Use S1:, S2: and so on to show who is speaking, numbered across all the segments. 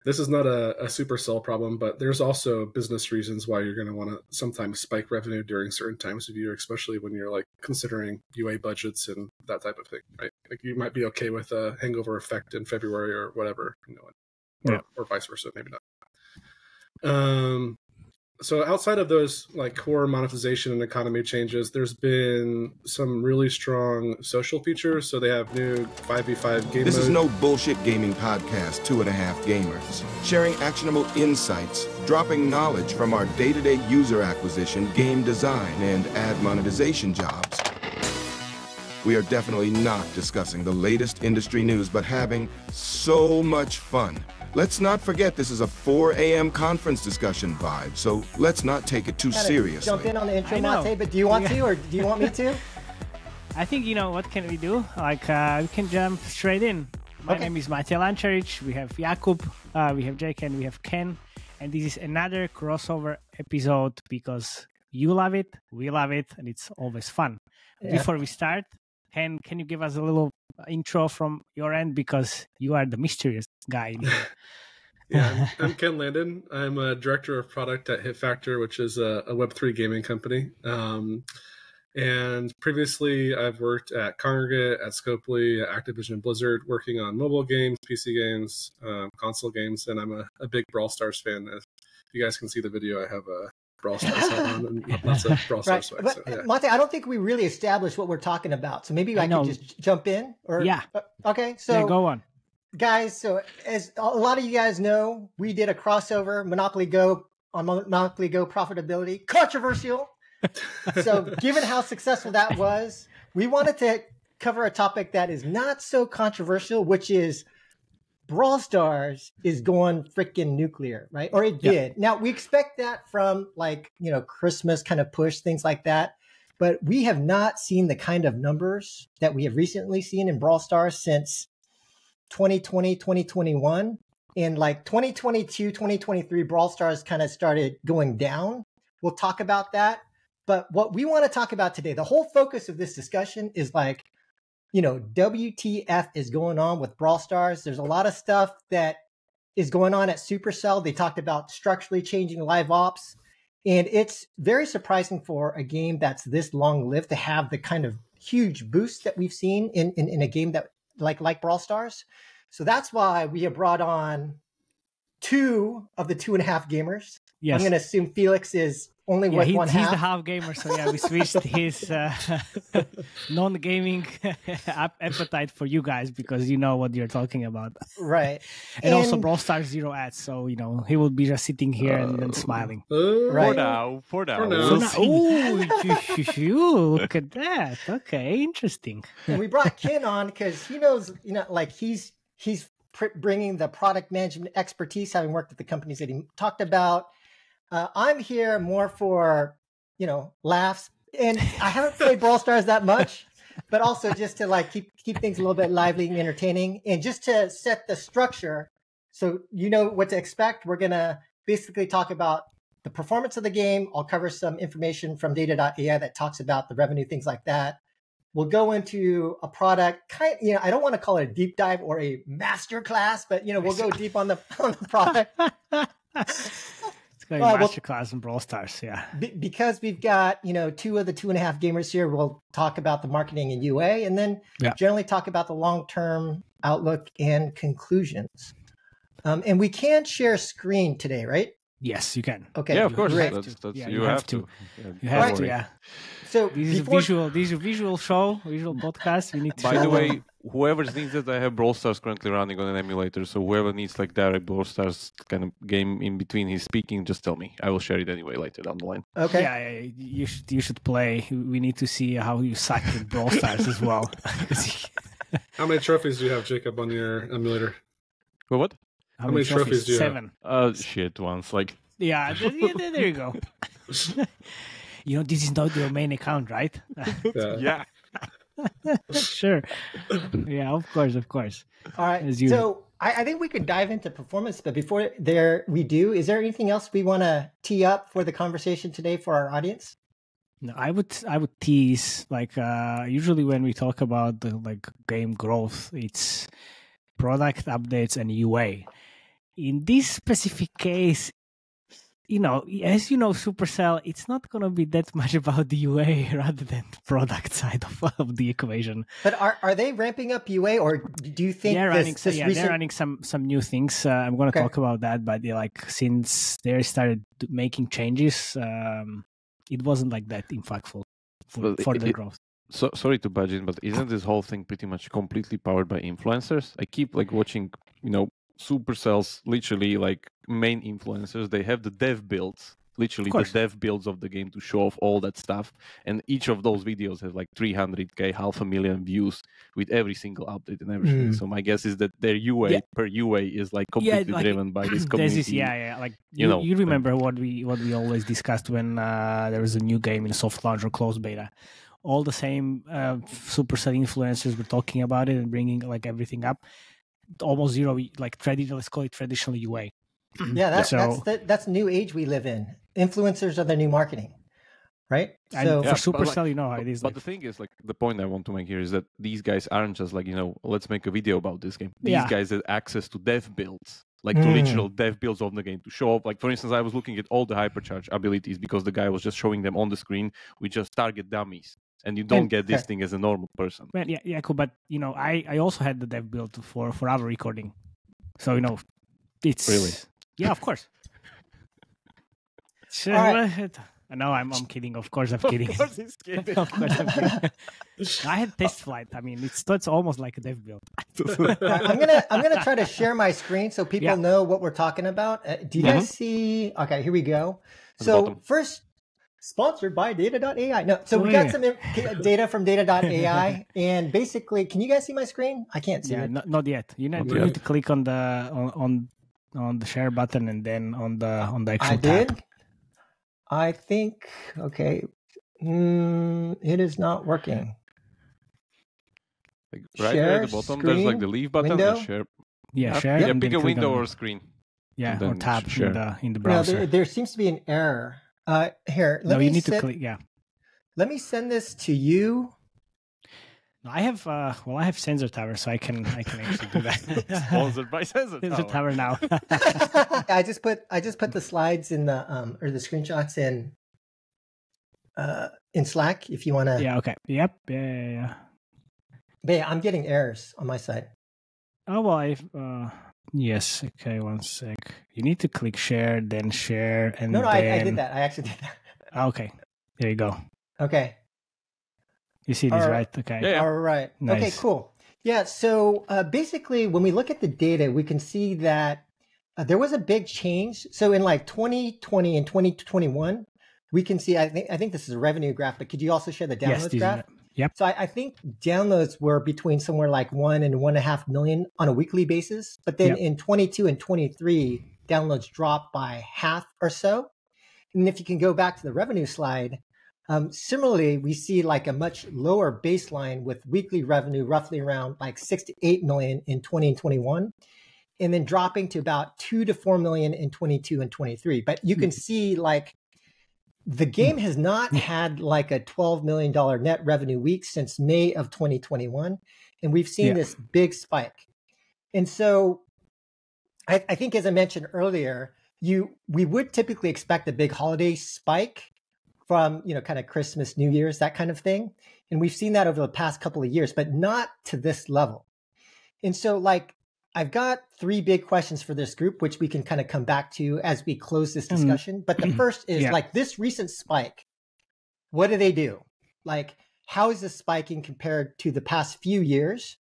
S1: this is not a Supercell problem, but there's also business reasons why you're going to want to sometimes spike revenue during certain times of year, especially when you're like considering UA budgets and that type of thing, right? Like you might be okay with a hangover effect in February or whatever, or vice versa, maybe not. So outside of those like core monetization and economy changes, there's been some really strong social features. So they have new 5v5 game
S2: This
S1: mode.
S2: is no bullshit gaming podcast, 2.5 Gamers. Sharing actionable insights, dropping knowledge from our day-to-day user acquisition, game design, and ad monetization jobs. We are definitely not discussing the latest industry news, but having so much fun. Let's not forget this is a 4 a.m. conference discussion vibe, so let's not take it too seriously.
S3: Jump in on the intro, Matej, but do you want to, or do you want me to?
S4: I think, what can we do? Like, we can jump straight in. My name is Matej Lancaric. We have Jakub, we have Jake, and we have Ken. And this is another crossover episode because you love it, we love it, and it's always fun. Yeah. Before we start, Ken, can you give us a little intro from your end, because you are the mysterious guy in here.
S1: Yeah, I'm Ken Landen. I'm a director of product at HitFactor, which is a Web3 gaming company. And previously, I've worked at Congregate, at Scopely, at Activision Blizzard, working on mobile games, PC games, console games, and I'm a big Brawl Stars fan. If you guys can see the video, I have a Brawl Stars on and lots of Brawl Stars swag. So, yeah.
S3: Matej, I don't think we really established what we're talking about, so maybe I can just jump in. Or okay, so
S4: go on,
S3: guys. So as a lot of you guys know, we did a crossover Monopoly Go on Monopoly Go profitability, controversial. So given how successful that was, we wanted to cover a topic that is not so controversial, which is Brawl Stars is going freaking nuclear, right? Or it did. Now, we expect that from Christmas kind of push, things like that. But we have not seen the kind of numbers that we have recently seen in Brawl Stars since 2020, 2021. In 2022, 2023, Brawl Stars kind of started going down. We'll talk about that. But what we want to talk about today, the whole focus of this discussion is WTF is going on with Brawl Stars. There's a lot of stuff that is going on at Supercell. They talked about structurally changing live ops. And it's very surprising for a game that's this long-lived to have the kind of huge boost that we've seen in a game that like Brawl Stars. So that's why we have brought on 2 of the 2.5 gamers. Yes. I'm going to assume Felix is only with one half.
S4: He's the half gamer, so we switched his non-gaming appetite for you guys because you know what you're talking about.
S3: Right.
S4: And also Brawl Stars 0 ads, so he will be just sitting here and then smiling.
S3: Right.
S5: For now.
S4: Oh, look at that. Okay, interesting.
S3: And we brought Ken on because he knows, he's bringing the product management expertise, having worked at the companies that he talked about. I'm here more for, laughs. And I haven't played Brawl Stars that much, but also just to keep things a little bit lively and entertaining. And just to set the structure so you know what to expect, we're going to basically talk about the performance of the game. I'll cover some information from data.ai that talks about the revenue, things like that. We'll go into a product, I don't want to call it a deep dive or a master class, but, we'll go deep on the product.
S4: Masterclass in Brawl Stars,
S3: because we've got 2 of the 2.5 gamers here. We'll talk about the marketing and UA, and then generally talk about the long-term outlook and conclusions. And we can share screen today, right?
S4: Yes, you can.
S3: Okay,
S5: yeah, of course.
S4: You have to. You have to. Yeah.
S3: So
S4: this is a visual show, visual podcast. We need to.
S5: By the way, whoever needs it, I have Brawl Stars currently running on an emulator. So whoever needs direct Brawl Stars kind of game in between his speaking, just tell me. I will share it anyway later down the line.
S3: Okay.
S4: Yeah, you should play. We need to see how you suck at Brawl Stars as well.
S1: How many trophies do you have, Jacob, on your emulator?
S5: What?
S1: How many trophies do you
S4: 7.
S1: have?
S5: Shit, once. There
S4: you go. This is not your main account, right?
S5: Yeah.
S4: Sure. Yeah, of course.
S3: All right. So I think we could dive into performance, but before we do, is there anything else we want to tee up for the conversation today for our audience?
S4: No, I would tease usually when we talk about the game growth, it's product updates and UA. in this specific case, as you know, Supercell, it's not going to be that much about the UA rather than the product side of the equation.
S3: But are they ramping up UA, or do you think
S4: they're
S3: recent...
S4: running some new things? I'm going to talk about that, but since they started making changes, it wasn't like that impactful for the growth.
S5: So sorry to budge in, but isn't this whole thing pretty much completely powered by influencers? I keep watching, Supercell's literally main influencers. They have the dev builds, literally the dev builds of the game to show off all that stuff. And each of those videos has 300K, 500,000 views with every single update and everything. So my guess is that their UA per UA is completely driven by this community.
S4: You remember what we always discussed when there was a new game in soft launch or closed beta. All the same Supercell influencers were talking about it and bringing everything up. Almost zero, let's call it traditional UA.
S3: Yeah, that's new age we live in. Influencers are the new marketing, right?
S4: So for Supercell, you know how it is.
S5: But the thing is, the point I want to make here is that these guys aren't just let's make a video about this game. These guys have access to dev builds, to literal dev builds of the game to show up. For instance, I was looking at all the hypercharge abilities because the guy was just showing them on the screen with just target dummies. And you don't get this thing as a normal person.
S4: Well, yeah, cool. But I also had the dev build for our recording, so it's
S5: really.
S4: Yeah, of course.
S3: Right.
S4: No, I'm kidding. Of course, I'm kidding.
S5: Of course, he's kidding.
S4: Of course, I'm kidding. I had test flight. I mean, it's almost like a dev build.
S3: I'm gonna try to share my screen so people know what we're talking about. Do you guys see? Okay, here we go. So first. Sponsored by data.ai. No, so we got some data from data.ai, and basically, can you guys see my screen? I can't see it.
S4: Not yet. You need to click on the share button and then on the actual tab.
S3: Did. I think it is not working.
S5: Right there at the bottom, there's the leave button and share.
S4: Yeah, share.
S5: Yeah, pick a window or a screen.
S4: Yeah, or tab in the browser.
S3: No, there seems to be an error. Here,
S4: you need to click. Yeah.
S3: Let me send this to you.
S4: No, I have Sensor Tower, so I can actually do that.
S5: Sponsored by Sensor
S4: Tower now.
S3: I just put the slides in the or the screenshots in Slack if you want to.
S4: Yeah. Okay. Yep. Yeah.
S3: But yeah, I'm getting errors on my side.
S4: Oh well, yes. Okay. One sec. You need to click share, then share, and
S3: no,
S4: then...
S3: I did that. I actually did that.
S4: Okay. There you go.
S3: Okay.
S4: You see these, right? Okay.
S3: Yeah. All right. Nice. Okay, cool. Yeah, so basically, when we look at the data, we can see that there was a big change. So in 2020 and 2021, we can see, I think this is a revenue graph, but could you also share the downloads graph?
S4: Yep.
S3: So I think downloads were between somewhere 1 and 1.5 million on a weekly basis. But then in 22 and 23, downloads dropped by half or so. And if you can go back to the revenue slide, similarly, we see a much lower baseline with weekly revenue roughly around 6 to 8 million in 20 and 21, and then dropping to about 2 to 4 million in 22 and 23. But you can see the game has not had a $12 million net revenue week since May of 2021. And we've seen this big spike. And so I think, as I mentioned earlier, we would typically expect a big holiday spike from, kind of Christmas, New Year's, that kind of thing. And we've seen that over the past couple of years, but not to this level. And so I've got 3 big questions for this group, which we can kind of come back to as we close this discussion. But the first is this recent spike, what do they do? How is this spiking compared to the past few years?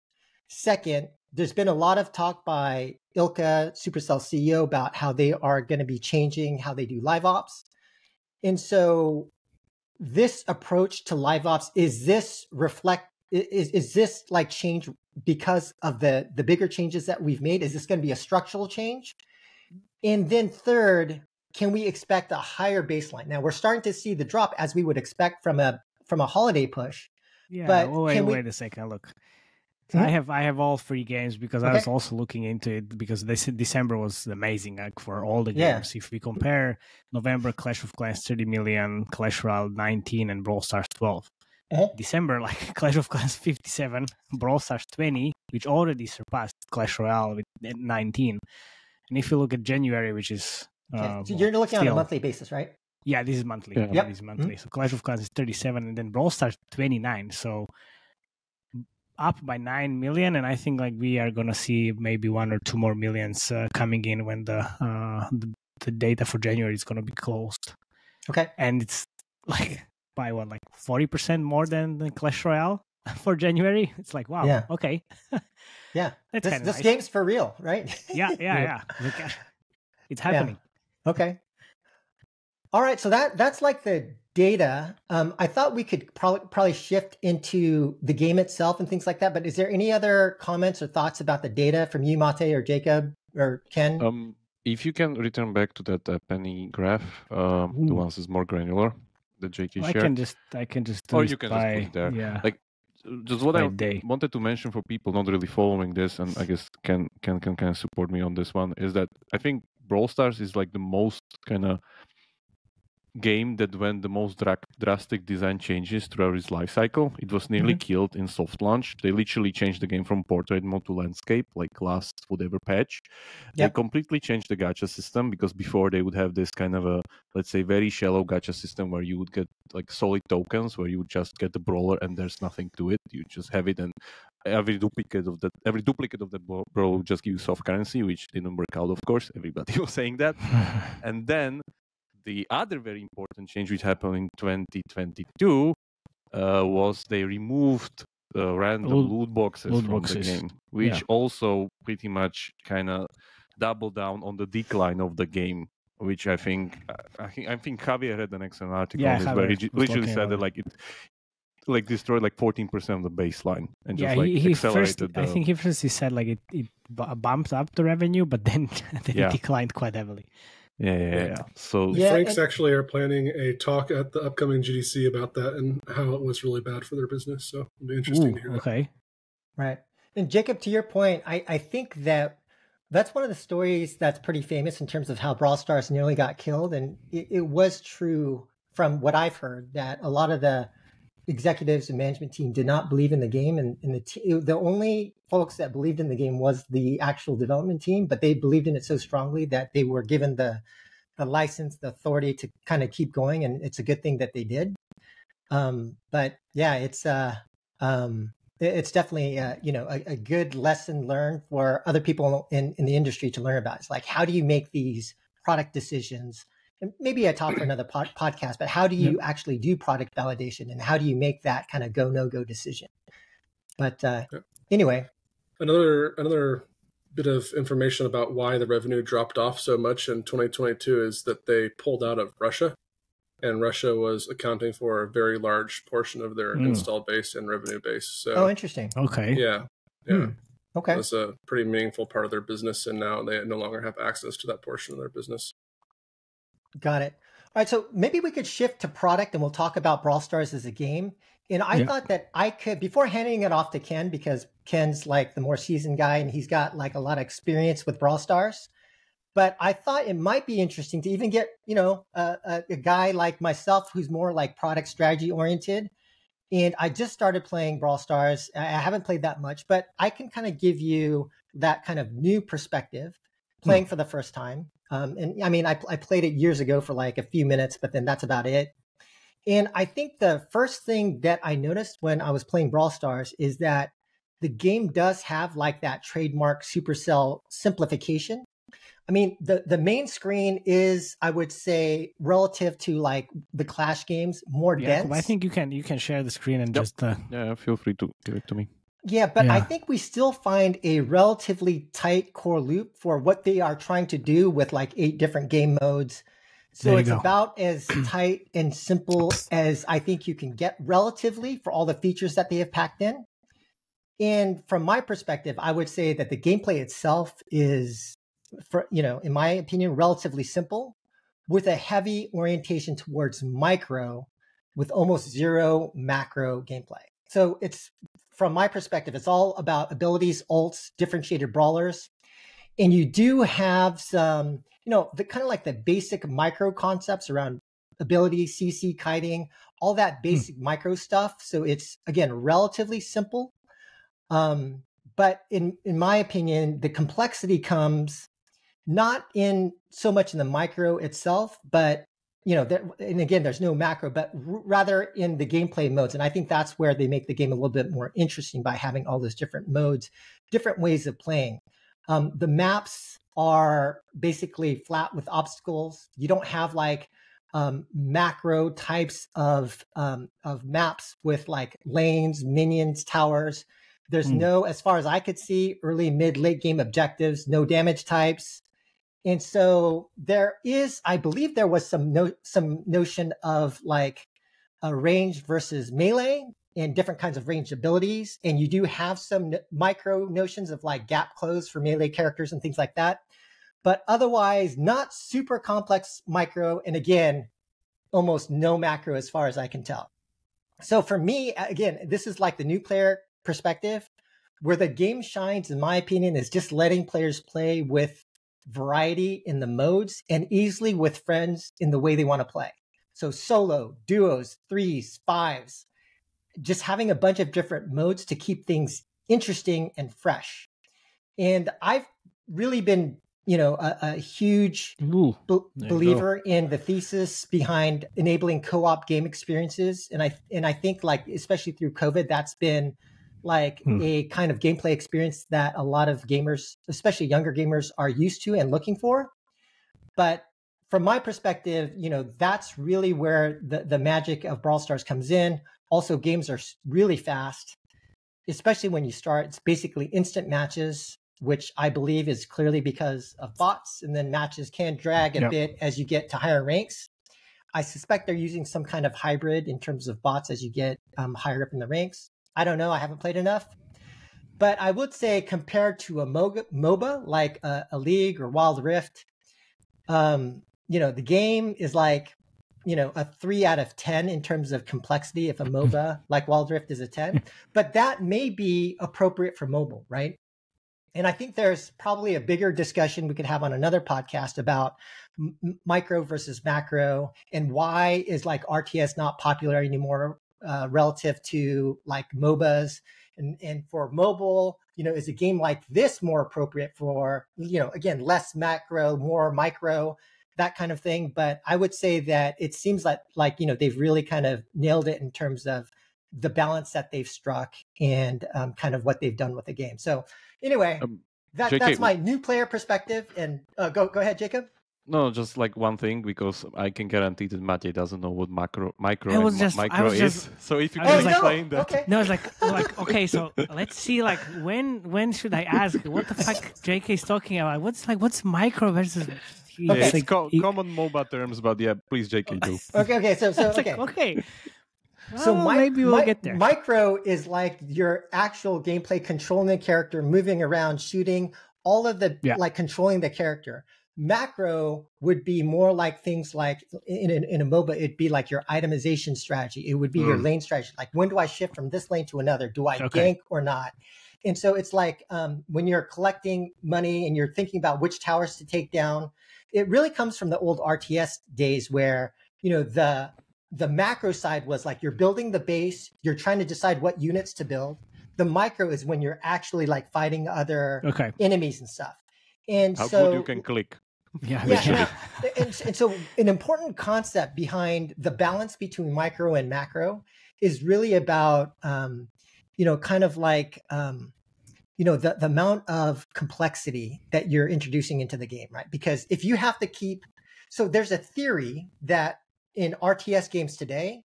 S3: Second, there's been a lot of talk by Ilka, Supercell CEO, about how they are going to be changing how they do live ops. And so this approach to live ops, is this change because of the bigger changes that we've made? Is this going to be a structural change? And then third, can we expect a higher baseline? Now we're starting to see the drop as we would expect from a holiday push.
S4: Yeah,
S3: but
S4: wait a second. Look, so I have all 3 games because I was also looking into it because December was amazing for all the games. If we compare November, Clash of Clans 30 million, Clash Royale 19, and Brawl Stars 12. December, Clash of Clans 57, Brawl Stars 20, which already surpassed Clash Royale with 19. And if you look at January, which is
S3: so you're looking on a monthly basis, right?
S4: Yeah, this is monthly.
S5: Yeah.
S4: This is monthly. So Clash of Clans is 37, and then Brawl Stars 29. So up by 9 million, and I think like we are gonna see maybe 1 or 2 more millions coming in when the data for January is gonna be closed.
S3: Okay,
S4: and it's like by what, like 40% more than the Clash Royale for January. It's like, wow,
S3: Yeah.
S4: okay,
S3: yeah,
S4: that's
S3: this
S4: nice.
S3: game's for real, right?
S4: yeah. Like, it's happening.
S3: Yeah. Okay. All right, so that's like the data. I thought we could probably shift into the game itself and things like that. But is there any other comments or thoughts about the data from you, Matej, or Jakub, or Ken?
S5: If you can return back to that penny graph, the ones is more granular, the JK
S4: I
S5: shared.
S4: I can just do
S5: or
S4: this
S5: you can
S4: by,
S5: just put it there.
S4: Yeah.
S5: Like just what I
S4: day.
S5: wanted to mention for people not really following this, and I guess can support me on this one, is that I think Brawl Stars is like the most kind of game that went the most drastic design changes throughout its life cycle. It was nearly killed in soft launch. They literally changed the game from portrait mode to landscape, like last whatever patch. They completely changed the gacha system, because before they would have this kind of a, let's say, very shallow gacha system where you would get like solid tokens, where you would just get the brawler and there's nothing to it. You just have it, and every duplicate of that brawler would just give you soft currency, which didn't work out, of course. Everybody was saying that. And then the other very important change which happened in 2022 was they removed random loot boxes from the game, which also pretty much kind of doubled down on the decline of the game, which I think Javier had an excellent article on this, where he literally said that like it like destroyed like 14% of the baseline and just he accelerated.
S4: I think he said like it bumped up the revenue, but then it declined quite heavily.
S5: Yeah. So
S1: Franks actually are planning a talk at the upcoming GDC about that and how it was really bad for their business. So it'll be interesting to hear that.
S4: Okay.
S3: Right. And Jakub, to your point, I think that's one of the stories that's pretty famous in terms of how Brawl Stars nearly got killed. And it was true from what I've heard that a lot of the executives and management team did not believe in the game, and the only folks that believed in the game was the actual development team, but they believed in it so strongly that they were given the license, the authority to kind of keep going, and it's a good thing that they did. But yeah, it's definitely a good lesson learned for other people in the industry to learn about. It's like, how do you make these product decisions? And maybe I talk for another podcast, but how do you actually do product validation, and how do you make that kind of go, no go decision? But anyway.
S1: Another bit of information about why the revenue dropped off so much in 2022 is that they pulled out of Russia, and Russia was accounting for a very large portion of their install base and revenue base. So,
S3: interesting.
S4: Okay.
S1: Yeah.
S3: Okay.
S1: That's a pretty meaningful part of their business, and now they no longer have access to that portion of their business.
S3: Got it. All right, so maybe we could shift to product, and we'll talk about Brawl Stars as a game. And I thought that I could, before handing it off to Ken, because Ken's like the more seasoned guy and he's got like a lot of experience with Brawl Stars, but I thought it might be interesting to even get, a guy like myself who's more like product strategy oriented. And I just started playing Brawl Stars. I haven't played that much, but I can kind of give you that kind of new perspective playing for the first time. And I mean, I played it years ago for like a few minutes, but then that's about it. And I think the first thing that I noticed when I was playing Brawl Stars is that the game does have like that trademark Supercell simplification. I mean, the main screen is, I would say, relative to like the Clash games, more dense.
S4: I think you can share the screen and just
S5: feel free to give it to me.
S3: Yeah, but I think we still find a relatively tight core loop for what they are trying to do with like 8 different game modes. So it's about as tight and simple as I think you can get relatively for all the features that they have packed in. And from my perspective, I would say that the gameplay itself is, in my opinion, relatively simple, with a heavy orientation towards micro with almost zero macro gameplay. So it's, from my perspective, it's all about abilities, ults, differentiated brawlers. And you do have some, the kind of like the basic micro concepts around ability, CC, kiting, all that basic micro stuff. So it's, again, relatively simple. But in my opinion, the complexity comes not in so much in the micro itself, but and again, there's no macro, but rather in the gameplay modes. And I think that's where they make the game a little bit more interesting by having all those different modes, different ways of playing. The maps are basically flat with obstacles. You don't have like macro types of maps with like lanes, minions, towers. There's no, as far as I could see, early, mid, late game objectives, no damage types. And so there is, I believe there was some notion of like a range versus melee and different kinds of range abilities. And you do have some micro notions of like gap close for melee characters and things like that. But otherwise, not super complex micro. And again, almost no macro as far as I can tell. So for me, again, this is like the new player perspective. Where the game shines, in my opinion, is just letting players play with variety in the modes and easily with friends in the way they want to play. So solo, duos, 3s, 5s, just having a bunch of different modes to keep things interesting and fresh. And I've really been, a huge believer in the thesis behind enabling co-op game experiences. And I think like, especially through COVID, that's been like a kind of gameplay experience that a lot of gamers, especially younger gamers, are used to and looking for. But from my perspective, that's really where the magic of Brawl Stars comes in. Also, games are really fast, especially when you start. It's basically instant matches, which I believe is clearly because of bots. And then matches can drag a bit as you get to higher ranks. I suspect they're using some kind of hybrid in terms of bots as you get higher up in the ranks. I don't know. I haven't played enough. But I would say compared to a MOBA like a League or Wild Rift, the game is like, a 3 out of 10 in terms of complexity if a MOBA like Wild Rift is a 10. But that may be appropriate for mobile, right? And I think there's probably a bigger discussion we could have on another podcast about micro versus macro and why is like RTS not popular anymore relative to like MOBAs. And for mobile, is a game like this more appropriate for, again, less macro, more micro, that kind of thing. But I would say that it seems like they've really kind of nailed it in terms of the balance that they've struck and kind of what they've done with the game. So anyway, that's my new player perspective. And go ahead, Jacob.
S5: No, just like one thing, because I can guarantee that Matej doesn't know what micro is. So if you can explain that.
S3: Okay.
S4: No, it's like okay, so let's see, like when should I ask? What the fuck JK is talking about? What's micro versus?
S5: It's common MOBA terms, but yeah, please JK do.
S3: Okay. So
S4: okay. Well,
S3: so
S4: maybe we'll get there.
S3: Micro is like your actual gameplay, controlling the character, moving around, shooting, all of the like controlling the character. Macro would be more like things like in a MOBA, it'd be like your itemization strategy. It would be your lane strategy. Like, when do I shift from this lane to another? Do I gank or not? And so it's like when you're collecting money and you're thinking about which towers to take down, it really comes from the old RTS days where, the macro side was like you're building the base, you're trying to decide what units to build. The micro is when you're actually like fighting other enemies and stuff. And
S5: how
S3: so
S5: good you can click.
S3: Yeah. And so an important concept behind the balance between micro and macro is really about, kind of like, the amount of complexity that you're introducing into the game, right? Because if you have to so there's a theory that in RTS games today,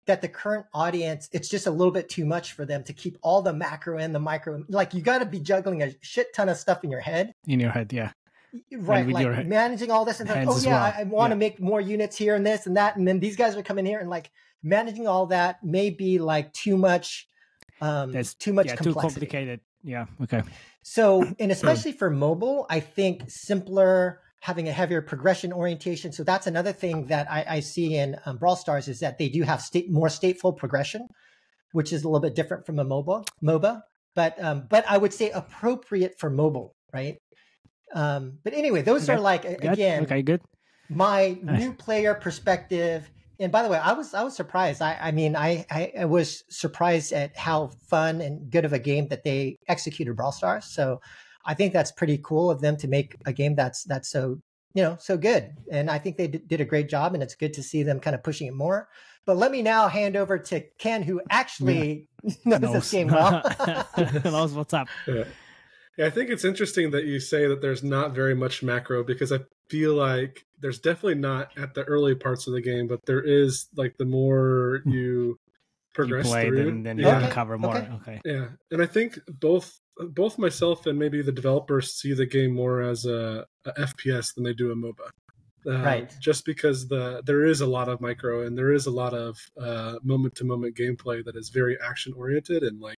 S3: that the current audience, it's just a little bit too much for them to keep all the macro and the micro. Like, you got to be juggling a shit ton of stuff in your head.
S4: Yeah.
S3: Right, like managing all this and like, I want to make more units here and this and that, and then these guys are coming here and like managing all that may be like too much. That's too much complexity.
S4: Too complicated. Yeah. Okay.
S3: So, and especially for mobile, I think simpler, having a heavier progression orientation. So that's another thing that I see in Brawl Stars is that they do have more stateful progression, which is a little bit different from a MOBA. But I would say appropriate for mobile, right? But anyway, those are like, again,
S4: good.
S3: My new player perspective. And by the way, I was surprised. I was surprised at how fun and good of a game that they executed Brawl Stars. So I think that's pretty cool of them to make a game that's so, so good. And I think they did a great job, and it's good to see them kind of pushing it more. But let me now hand over to Ken, who actually knows this game well.
S4: Knows what's up.
S1: Yeah, I think it's interesting that you say that there's not very much macro, because I feel like there's definitely not at the early parts of the game, but there is, like, the more you progress through,
S4: then you uncover more. Okay.
S1: Yeah, and I think both myself and maybe the developers see the game more as a FPS than they do a MOBA.
S3: Right.
S1: Just because there is a lot of micro, and there is a lot of moment-to-moment gameplay that is very action-oriented and, like,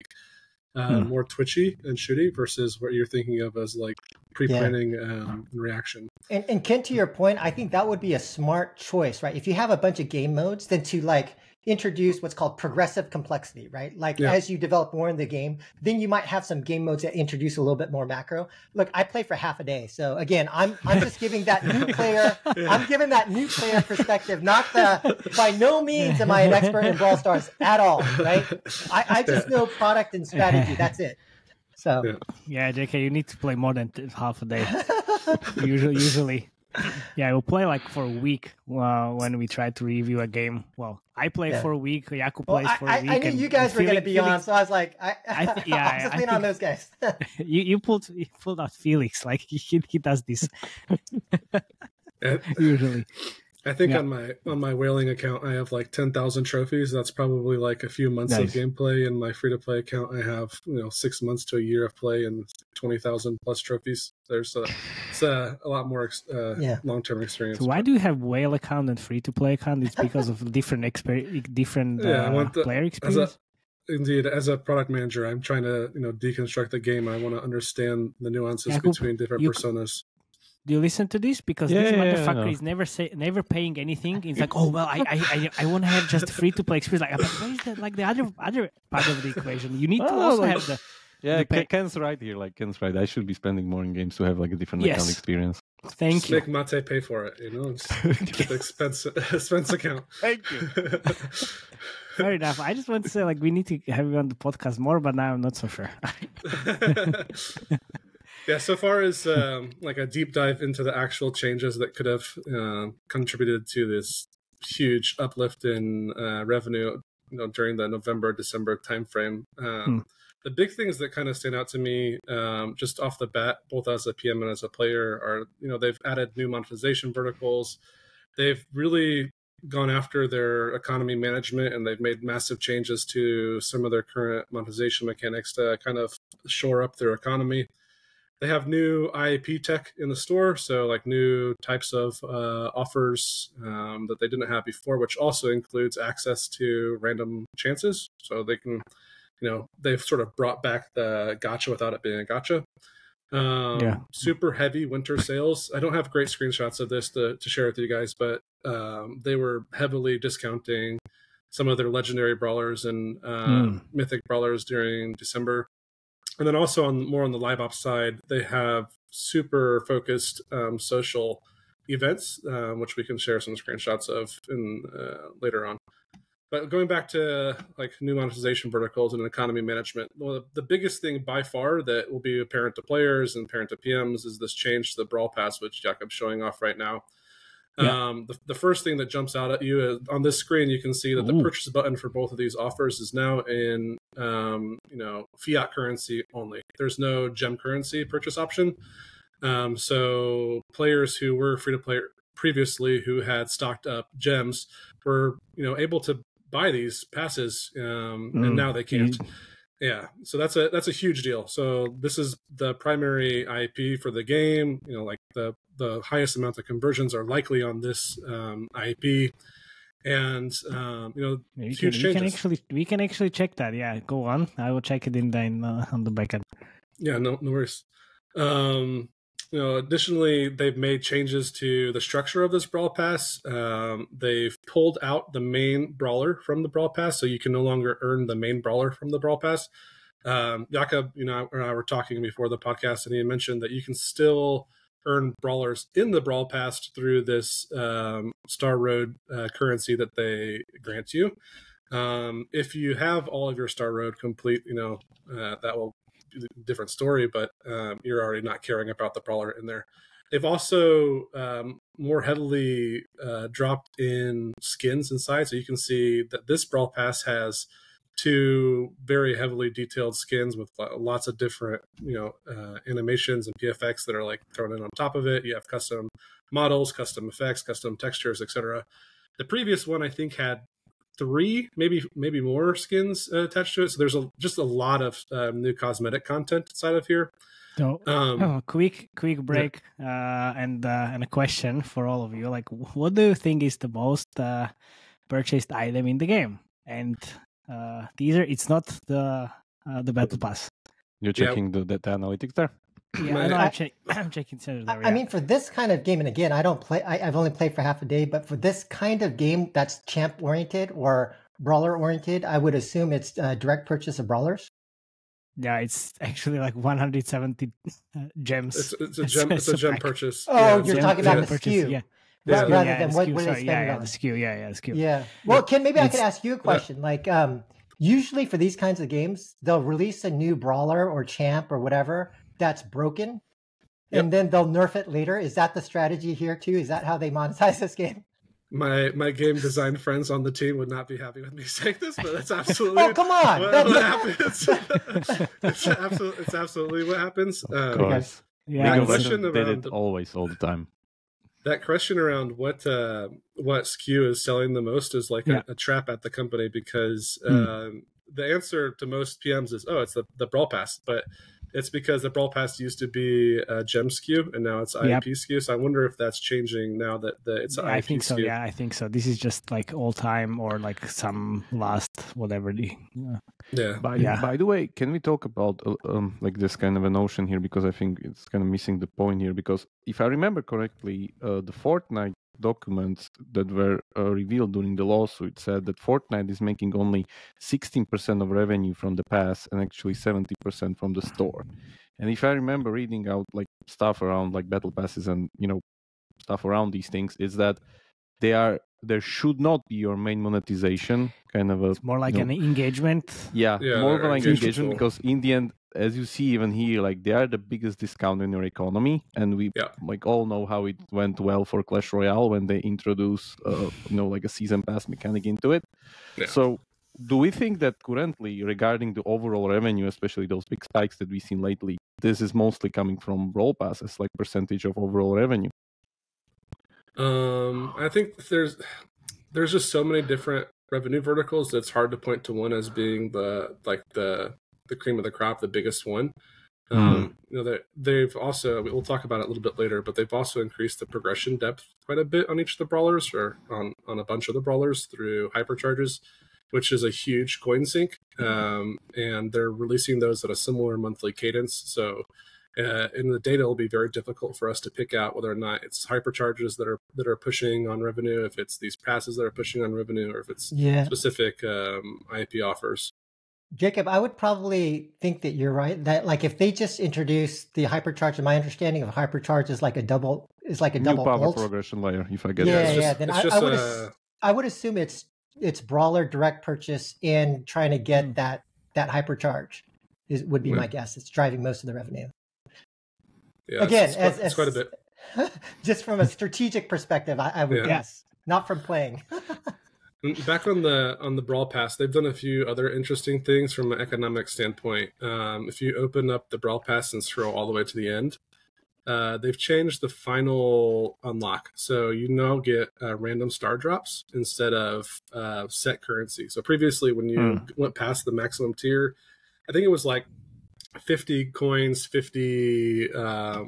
S1: more twitchy and shooty versus what you're thinking of as, like, pre-planning and reaction.
S3: And Ken, to your point, I think that would be a smart choice, right? If you have a bunch of game modes, then to, like, introduce what's called progressive complexity, right? Like, as you develop more in the game, then you might have some game modes that introduce a little bit more macro. Look, I play for half a day, so again, I'm just giving that new player. I'm giving that new player perspective. By no means am I an expert in Brawl Stars at all, right? I just know product and strategy. That's it. So
S4: yeah, JK, you need to play more than half a day. Usually. Yeah, we'll play like for a week when we try to review a game. Well, I play for a week, Jakub plays for a week.
S3: I knew you guys were going to be on, so I was like, I just lean on those guys.
S4: you pulled out Felix, like he does this usually.
S1: I think on my whaling account, I have like 10,000 trophies. That's probably like a few months of gameplay. And my free-to-play account, I have 6 months to a year of play and 20,000 plus trophies. There's it's a lot more long-term experience.
S4: So why do you have whale account and free-to-play account? It's because of different player experience.
S1: Indeed, as a product manager, I'm trying to deconstruct the game. I want to understand the nuances between different personas.
S4: Do you listen to this? Because this motherfucker is never paying anything. It's like, oh well, I want to have just free to play experience. Like, but where is that? Like the other part of the equation? You need to also have the.
S5: Yeah, Ken's right here. Like Ken's right. I should be spending more in games to have like a different account experience.
S4: Thank you.
S1: Make Matej pay for it. Keep the expense account.
S4: Thank you. Fair enough. I just want to say, like, we need to have you on the podcast more, but now I'm not so sure.
S1: Yeah, so far as like a deep dive into the actual changes that could have contributed to this huge uplift in revenue, during the November-December timeframe. The big things that kind of stand out to me, just off the bat, both as a PM and as a player, are they've added new monetization verticals. They've really gone after their economy management, and they've made massive changes to some of their current monetization mechanics to kind of shore up their economy. They have new IAP tech in the store, so like new types of offers that they didn't have before, which also includes access to random chances. So they can, they've sort of brought back the gacha without it being a gacha. Super heavy winter sales. I don't have great screenshots of this to share with you guys, but they were heavily discounting some of their legendary brawlers and mythic brawlers during December. And then also on the live ops side, they have super focused social events, which we can share some screenshots of later on. But going back to like new monetization verticals and economy management, the biggest thing by far that will be apparent to players and apparent to PMs is this change to the Brawl Pass, which Jakub's showing off right now. Yeah. The first thing that jumps out at you is on this screen, you can see that the purchase button for both of these offers is now in fiat currency only. There's no gem currency purchase option. So players who were free to play previously, who had stocked up gems, were able to buy these passes, and now they can't. Yeah, so that's a huge deal. So this is the primary IAP for the game. Like the highest amount of conversions are likely on this IAP, and huge changes.
S4: We can actually check that. Yeah, go on. I will check it on the backend.
S1: Yeah, no worries. Additionally, they've made changes to the structure of this Brawl Pass. They've pulled out the main brawler from the Brawl Pass, so you can no longer earn the main brawler from the Brawl Pass. Jakub, and I were talking before the podcast, and he mentioned that you can still earn brawlers in the Brawl Pass through this Star Road currency that they grant you. If you have all of your Star Road complete, that will different story, but you're already not caring about the brawler in there. They've also more heavily dropped in skins inside, so you can see that this Brawl Pass has 2 very heavily detailed skins with lots of different, animations and PFX that are like thrown in on top of it. You have custom models, custom effects, custom textures, etc. The previous one, I think, had 3, maybe more skins attached to it. So there's just a lot of new cosmetic content inside of here.
S4: So, quick break, and a question for all of you. Like, what do you think is the most purchased item in the game? And it's not the battle pass.
S5: You're checking the data analytics there.
S4: Yeah, I'm checking there.
S3: I mean, for this kind of game, and again, I don't play. I've only played for half a day, but for this kind of game that's champ oriented or brawler oriented, I would assume it's direct purchase of brawlers.
S4: Yeah, it's actually like 170 gems.
S1: It's a gem purchase.
S3: Oh, you're talking about the SKU.
S4: Yeah.
S3: Rather than what they spend on.
S4: The SKU, the SKU.
S3: Yeah. Well, Ken, maybe I could ask you a question. Like, usually for these kinds of games, they'll release a new brawler or champ or whatever that's broken, and then they'll nerf it later. Is that the strategy here too? Is that how they monetize this game?
S1: My game design friends on the team would not be happy with me saying this, but that's absolutely
S3: come on,
S1: what happens. It's absolutely what happens.
S5: Of course.
S4: Yeah,
S1: the question around
S5: always all the time.
S1: That question around what SKU is selling the most is like a trap at the company, because the answer to most PMs is, it's the Brawl Pass, but it's because the Brawl Pass used to be a gem SKU and now it's IAP SKU. So I wonder if that's changing now that it's IAP
S4: I think so.
S1: SKU.
S4: Yeah, I think so. This is just like all time or like some last whatever.
S5: By the way, can we talk about like this kind of a notion here, because I think it's kind of missing the point here. Because if I remember correctly, the Fortnite documents that were revealed during the lawsuit said that Fortnite is making only 16% of revenue from the pass and actually 70% from the store. And if I remember reading out like stuff around like battle passes and stuff around these things, is that there should not be your main monetization kind of
S4: it's more like an engagement.
S5: More of an engagement, because in the end, as you see even here, like they are the biggest discount in your economy, and we like all know how it went well for Clash Royale when they introduced like a season pass mechanic into it. So do we think that currently, regarding the overall revenue, especially those big spikes that we've seen lately, this is mostly coming from Brawl Passes, like percentage of overall revenue?
S1: I think there's just so many different revenue verticals that it's hard to point to one as being the cream of the crop, the biggest one. They've also, we'll talk about it a little bit later, but they've also increased the progression depth quite a bit on each of the brawlers, or on a bunch of the brawlers through Hypercharges, which is a huge coin sink, and they're releasing those at a similar monthly cadence. So in the data, it'll be very difficult for us to pick out whether or not it's Hypercharges that are pushing on revenue, if it's these passes that are pushing on revenue, or if it's specific IAP offers.
S3: Jakub, I would probably think that you're right. That like if they just introduce the Hypercharge, my understanding of Hypercharge is like a double
S5: new power
S3: bolt
S5: progression layer. If I get
S3: then I would assume it's brawler direct purchase and trying to get that Hypercharge would be my guess. It's driving most of the revenue.
S1: Yeah,
S3: again,
S1: it's quite a bit.
S3: Just from a strategic perspective, I would guess, not from playing.
S1: Back on the Brawl Pass, they've done a few other interesting things from an economic standpoint. If you open up the Brawl Pass and scroll all the way to the end, they've changed the final unlock. So you now get random star drops instead of set currency. So previously, when you went past the maximum tier, I think it was like 50 coins, 50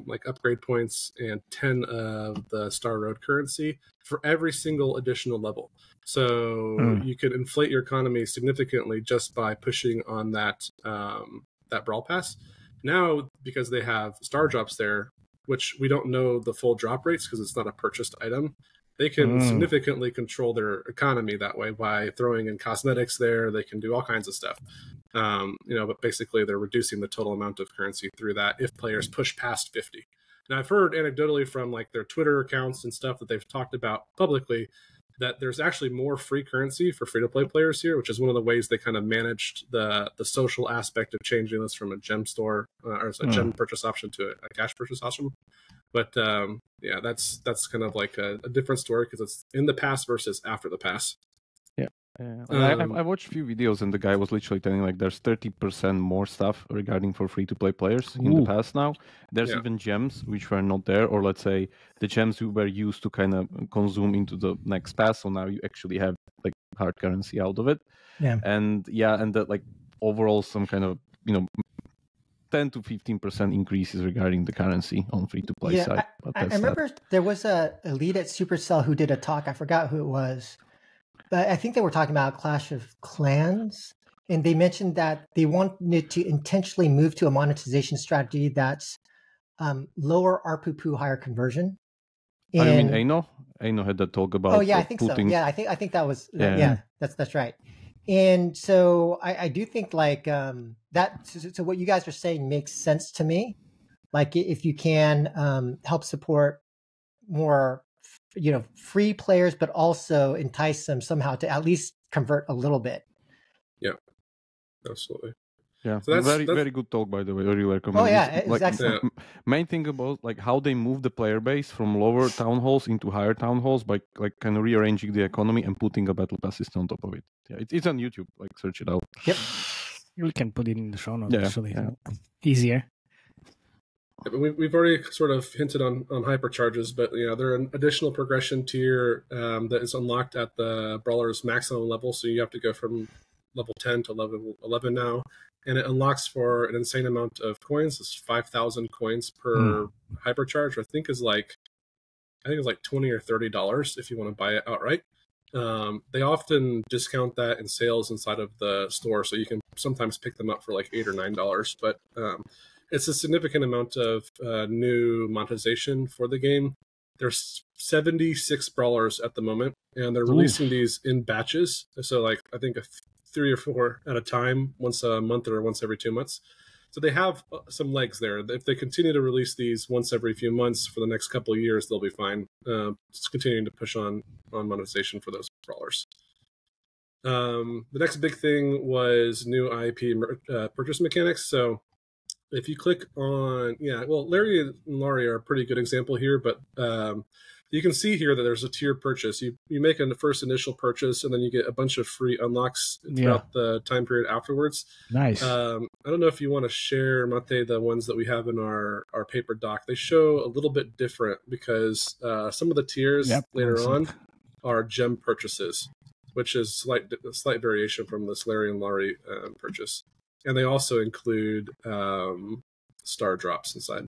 S1: like upgrade points, and 10 of the Star Road currency for every single additional level. So you could inflate your economy significantly just by pushing on that Brawl Pass. Now, because they have star drops there, which we don't know the full drop rates because it's not a purchased item, they can significantly control their economy that way by throwing in cosmetics there. They can do all kinds of stuff. But basically they're reducing the total amount of currency through that if players push past 50. Now, I've heard anecdotally from like their Twitter accounts and stuff that they've talked about publicly that there's actually more free currency for free-to-play players here, which is one of the ways they kind of managed the social aspect of changing this from a gem store or a gem purchase option to a cash purchase option. But yeah, that's kind of like a different story because it's in the past versus after the pass.
S5: Yeah. I watched a few videos and the guy was literally telling like there's 30% more stuff regarding for free-to-play players in the past now. There's even gems which were not there, or let's say the gems you were used to kind of consume into the next pass, so now you actually have like hard currency out of it. And that like overall some kind of 10 to 15% increases regarding the currency on free-to-play side.
S3: I remember there was a lead at Supercell who did a talk. I forgot who it was. But I think they were talking about Clash of Clans, and they mentioned that they wanted to intentionally move to a monetization strategy that's lower ARPU, higher conversion.
S5: And, I mean, Aino had that talk about.
S3: Oh yeah, I think so. Yeah, I think that was that's right. And so I do think like that. So what you guys are saying makes sense to me. Like if you can help support more free players, but also entice them somehow to at least convert a little bit.
S1: Yeah, absolutely.
S5: Yeah, so that's very good talk, by the way. I really recommend.
S3: Oh yeah, exactly.
S5: Like, main thing about like how they move the player base from lower town halls into higher town halls by like kind of rearranging the economy and putting a battle pass system on top of it. Yeah, it's on YouTube. Like search it out.
S3: Yep,
S4: we can put it in the show notes. Actually, easier.
S1: We've already sort of hinted on hypercharges, but they're an additional progression tier that is unlocked at the brawler's maximum level. So you have to go from level 10 to level 11 now, and it unlocks for an insane amount of coins. It's 5,000 coins per hypercharge. I think it's like $20 or $30 if you want to buy it outright. They often discount that in sales inside of the store, so you can sometimes pick them up for like $8 or $9. But it's a significant amount of new monetization for the game. There's 76 brawlers at the moment, and they're releasing these in batches. So like I think 3 or 4 at a time, once a month or once every 2 months. So they have some legs there. If they continue to release these once every few months for the next couple of years, they'll be fine. Just continuing to push on monetization for those brawlers. The next big thing was new IP purchase mechanics. So if you click on, Larry and Laurie are a pretty good example here, but you can see here that there's a tier purchase. You make a first initial purchase, and then you get a bunch of free unlocks throughout the time period afterwards.
S4: Nice.
S1: I don't know if you want to share, Matej, the ones that we have in our paper doc. They show a little bit different because some of the tiers later on are gem purchases, which is a slight variation from this Larry and Laurie purchase. And they also include star drops inside.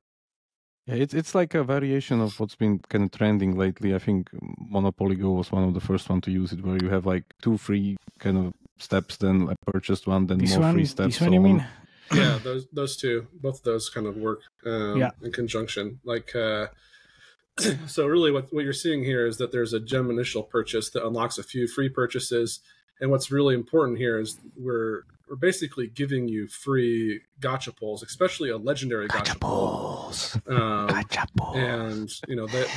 S5: Yeah, it's like a variation of what's been kind of trending lately. I think Monopoly Go was one of the first one to use it, where you have like 2 free kind of steps, then I purchased one, then more free steps.
S4: This one you mean?
S1: Yeah, those two, both of those kind of work in conjunction. Like, so really what you're seeing here is that there's a gem initial purchase that unlocks a few free purchases. And what's really important here is we're basically giving you free gacha pulls, especially a legendary gacha pull. And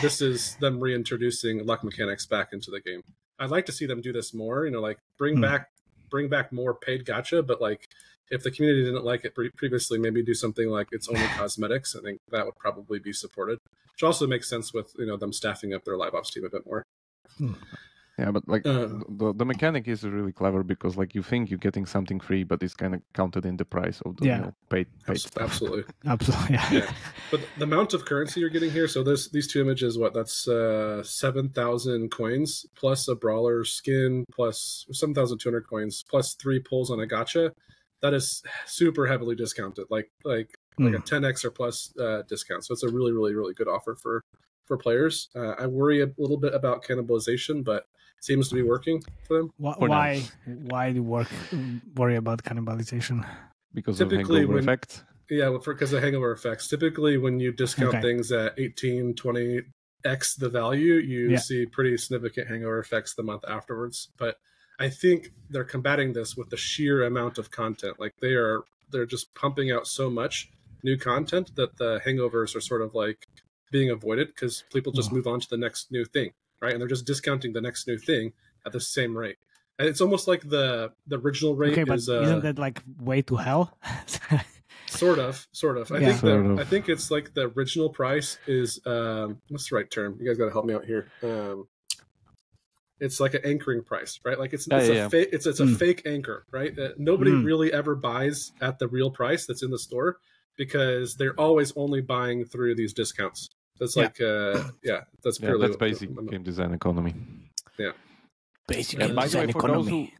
S1: this is them reintroducing luck mechanics back into the game. I'd like to see them do this more. Like bring back more paid gacha, but like if the community didn't like it previously, maybe do something like it's only cosmetics. I think that would probably be supported, which also makes sense with them staffing up their live ops team a bit more.
S5: Yeah, but like the mechanic is really clever because like you think you're getting something free, but it's kind of counted in the price of the paid stuff.
S1: Absolutely.
S4: Yeah.
S1: But the amount of currency you're getting here, so these 2 images, that's 7,000 coins plus a brawler skin plus 7,200 coins plus 3 pulls on a gacha. That is super heavily discounted, like a 10x or plus discount. So it's a really, really, really good offer for players. I worry a little bit about cannibalization, but it seems to be working for them.
S4: Why do you worry about cannibalization?
S5: Because of hangover effect?
S1: Yeah, because of hangover effects. Typically, when you discount things at 18, 20x the value, you see pretty significant hangover effects the month afterwards. But I think they're combating this with the sheer amount of content. Like they're just pumping out so much new content that the hangovers are sort of like being avoided because people just move on to the next new thing. right? And they're just discounting the next new thing at the same rate. And it's almost like the original rate
S4: okay, but
S1: is
S4: isn't that like way to hell?
S1: Sort of. I think it's like the original price is what's the right term? You guys got to help me out here. It's like an anchoring price, right? Like it's a fake anchor, right? Nobody really ever buys at the real price that's in the store because they're always only buying through these discounts. That's that's purely
S5: that's basic game design economy.
S1: Yeah.
S4: Basic
S5: By
S4: game
S5: the way,
S4: design economy.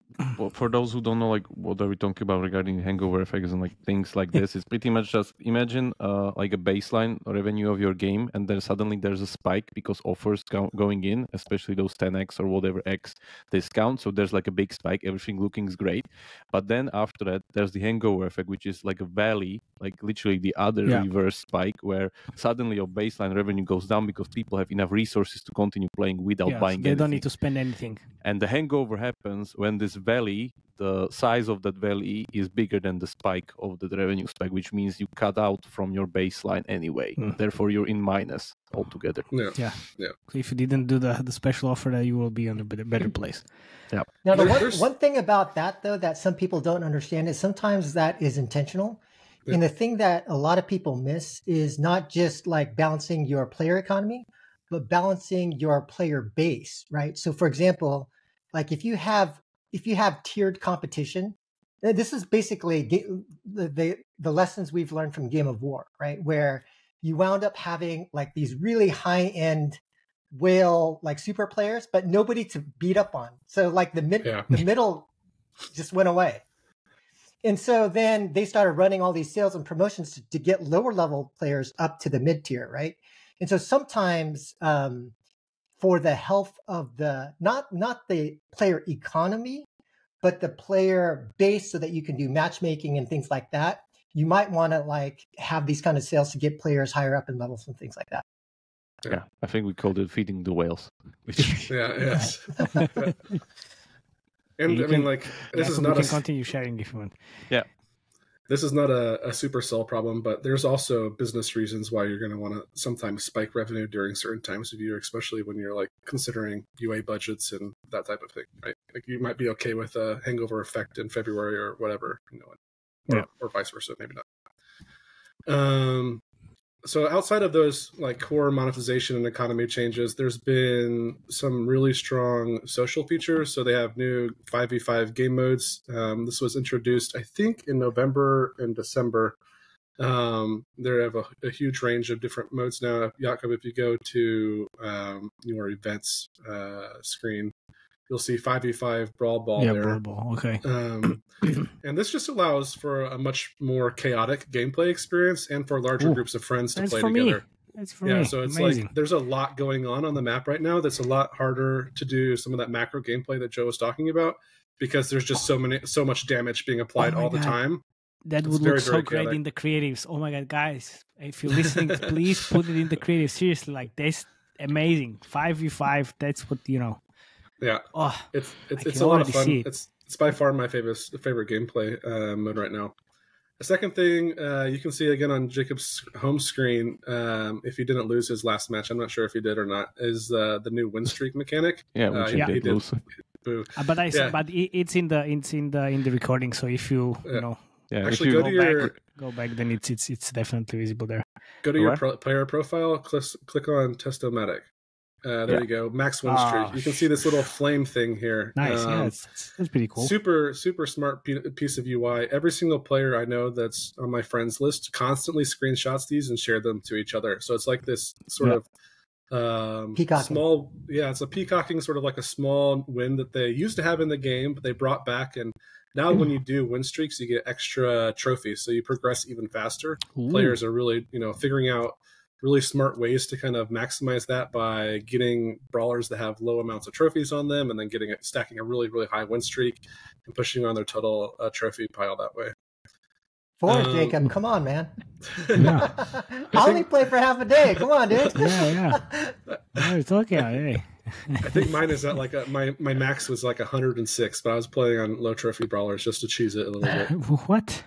S5: for those who don't know, like what are we talking about regarding hangover effects and like things like this, it's pretty much just imagine like a baseline revenue of your game, and then suddenly there's a spike because offers going in, especially those 10x or whatever x discount. So there's like a big spike, everything looking great, but then after that there's the hangover effect, which is like a valley, like literally the other reverse spike, where suddenly your baseline revenue goes down because people have enough resources to continue playing without buying anything.
S4: They don't need to spend anything.
S5: And the hangover happens when this valley, the size of that valley is bigger than the spike of the revenue spike, which means you cut out from your baseline anyway. Therefore, you're in minus altogether.
S4: Yeah. So if you didn't do the special offer, that you will be in a better place.
S5: Yeah.
S3: Now, the one thing about that, though, that some people don't understand is sometimes that is intentional. Yeah. And the thing that a lot of people miss is not just like balancing your player economy, but balancing your player base, right? So, for example, like if you have tiered competition, this is basically the lessons we've learned from Game of War, right? Where you wound up having like these really high-end whale like super players, but nobody to beat up on. So like the middle just went away. And so then they started running all these sales and promotions to get lower level players up to the mid tier, right? And so sometimes for the health of the, not the player economy, but the player base so that you can do matchmaking and things like that, you might want to like have these kind of sales to get players higher up in levels and things like that.
S5: Yeah, I think we called it feeding the whales.
S1: Yes. And I mean, like, this is not
S4: a... continue sharing if you want.
S5: Yeah.
S1: This is not a supercell problem, but there's also business reasons why you're going to want to sometimes spike revenue during certain times of year, especially when you're like considering UA budgets and that type of thing, right? Like you might be okay with a hangover effect in February or whatever, or vice versa, maybe not. So outside of those like core monetization and economy changes, there's been some really strong social features. So they have new 5v5 game modes. This was introduced, I think, in November and December. They have a huge range of different modes now. Jakub, if you go to your events screen, you'll see 5v5 Brawl Ball there.
S4: Brawl Ball, okay.
S1: And this just allows for a much more chaotic gameplay experience and for larger groups of friends to play together.
S4: That's for me.
S1: So it's
S4: amazing.
S1: Like there's a lot going on the map right now that's a lot harder to do some of that macro gameplay that Joe was talking about because there's just so much damage being applied all the time.
S4: That would look so great in the creatives. Oh my God, guys. If you're listening, please put it in the creative. Seriously, like that's amazing. 5v5, that's what,
S1: Yeah, it's a lot of fun. It's by far my favorite gameplay mode right now. The second thing you can see again on Jakub's home screen, if he didn't lose his last match, I'm not sure if he did or not, is the new win streak mechanic.
S5: Which he did lose.
S1: Boo.
S4: But it's in the recording. So if you
S1: actually
S4: go back, then it's definitely visible there.
S1: Go to your player profile, click on Testomatic. There you go. Max win streak. You can see this little flame thing here.
S4: Nice. That's pretty cool.
S1: Super smart piece of UI. Every single player I know that's on my friends list constantly screenshots these and share them to each other. So it's like this sort of
S3: peacocking.
S1: It's a peacocking sort of like a small win that they used to have in the game, but they brought back. And now when you do win streaks, you get extra trophies. So you progress even faster. Ooh. Players are really, figuring out really smart ways to kind of maximize that by getting brawlers that have low amounts of trophies on them and then stacking a really, really high win streak and pushing on their total trophy pile that way.
S3: Jacob, come on, man. I only play for half a day. Come on, dude.
S4: It's okay. Hey.
S1: I think mine is at like my max was like 106, but I was playing on low trophy brawlers just to cheese it a little bit.
S4: What?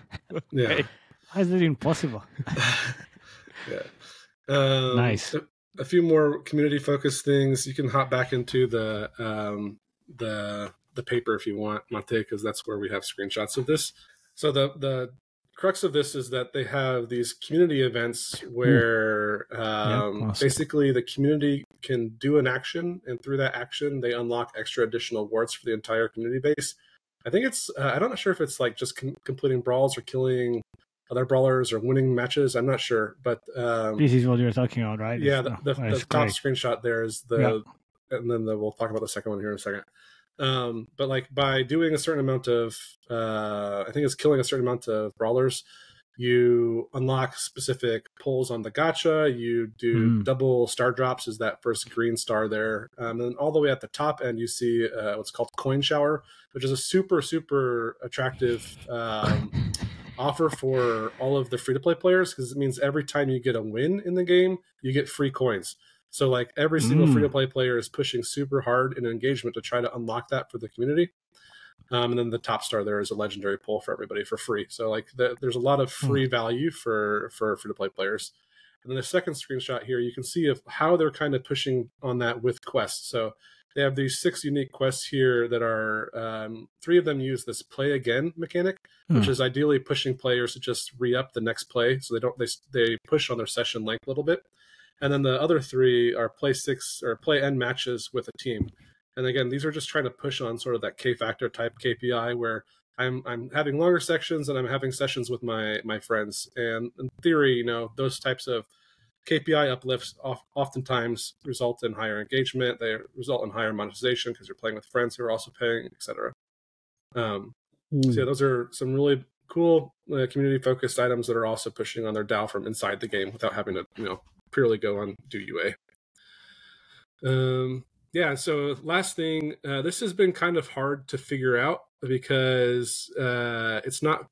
S1: Yeah.
S4: How is that impossible?
S1: Yeah.
S4: Nice.
S1: a few more community focused things. You can hop back into the paper if you want, Matej, because that's where we have screenshots of this. So the crux of this is that they have these community events where
S4: awesome.
S1: basically the community can do an action, and through that action they unlock extra additional awards for the entire community base. I think it's I'm not sure if it's like just completing brawls or killing other brawlers or winning matches. I'm not sure, but
S4: this is what you're talking about, right?
S1: Yeah, the top screenshot there is and then we'll talk about the second one here in a second. But like by doing a certain amount of I think it's killing a certain amount of brawlers, you unlock specific pulls on the gacha. You do double star drops, is that first green star there. And then all the way at the top end, you see what's called coin shower, which is a super attractive offer for all of the free-to-play players, because it means every time you get a win in the game, you get free coins. So like every single free-to-play player is pushing super hard in engagement to try to unlock that for the community. And then the top star there is a legendary pull for everybody for free. So like there's a lot of free value for free-to-play players. And then the second screenshot here, you can see of how they're kind of pushing on that with quests. So they have these 6 unique quests here that are 3 of them use this play again mechanic, which is ideally pushing players to just re-up the next play, so they push on their session length a little bit. And then the other 3 are play end matches with a team. And again, these are just trying to push on sort of that K factor type KPI where I'm having longer sections and I'm having sessions with my friends. And in theory, those types of KPI uplifts oftentimes result in higher engagement. They result in higher monetization because you're playing with friends who are also paying, etc. So yeah, those are some really cool community-focused items that are also pushing on their DAO from inside the game without having to, purely go on do UA. Yeah. So last thing, this has been kind of hard to figure out because it's not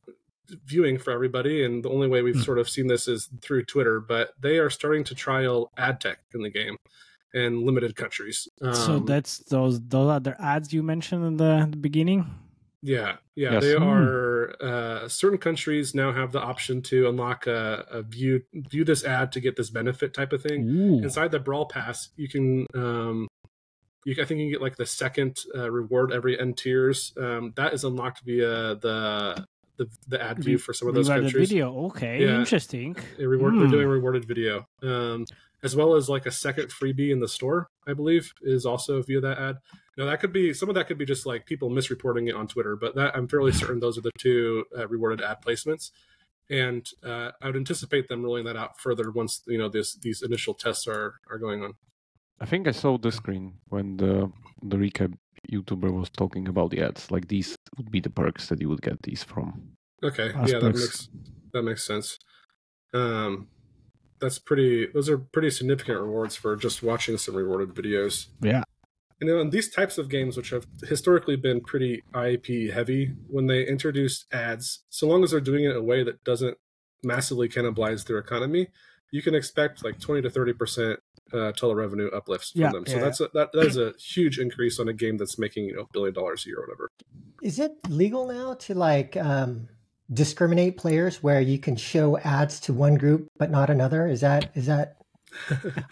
S1: viewing for everybody, and the only way we've sort of seen this is through Twitter, but they are starting to trial ad tech in the game in limited countries.
S4: So that's those other ads you mentioned in the beginning?
S1: Yeah.
S5: Yes.
S1: They are certain countries now have the option to unlock a view this ad to get this benefit type of thing. Inside the Brawl Pass, you can I think you can get like the second reward every N tiers. That is unlocked via the ad view for some of those countries.
S4: Video, okay, yeah. Interesting.
S1: They're doing rewarded video, as well as like a second freebie in the store, I believe, is also via that ad. Now that could be some of that could be just like people misreporting it on Twitter, but that I'm fairly certain those are the 2 rewarded ad placements, and I would anticipate them rolling that out further once these initial tests are going on.
S5: I think I saw the screen when the recap YouTuber was talking about the ads. Like these would be the perks that you would get these from.
S1: Okay, yeah, that makes sense. Those are pretty significant rewards for just watching some rewarded videos.
S4: Yeah.
S1: In these types of games, which have historically been pretty IP heavy, when they introduce ads, so long as they're doing it in a way that doesn't massively cannibalize their economy, you can expect like 20 to 30% total revenue uplifts from them. So that is a huge increase on a game that's making $1 billion a year or whatever.
S3: Is it legal now to like discriminate players where you can show ads to one group but not another? Is that?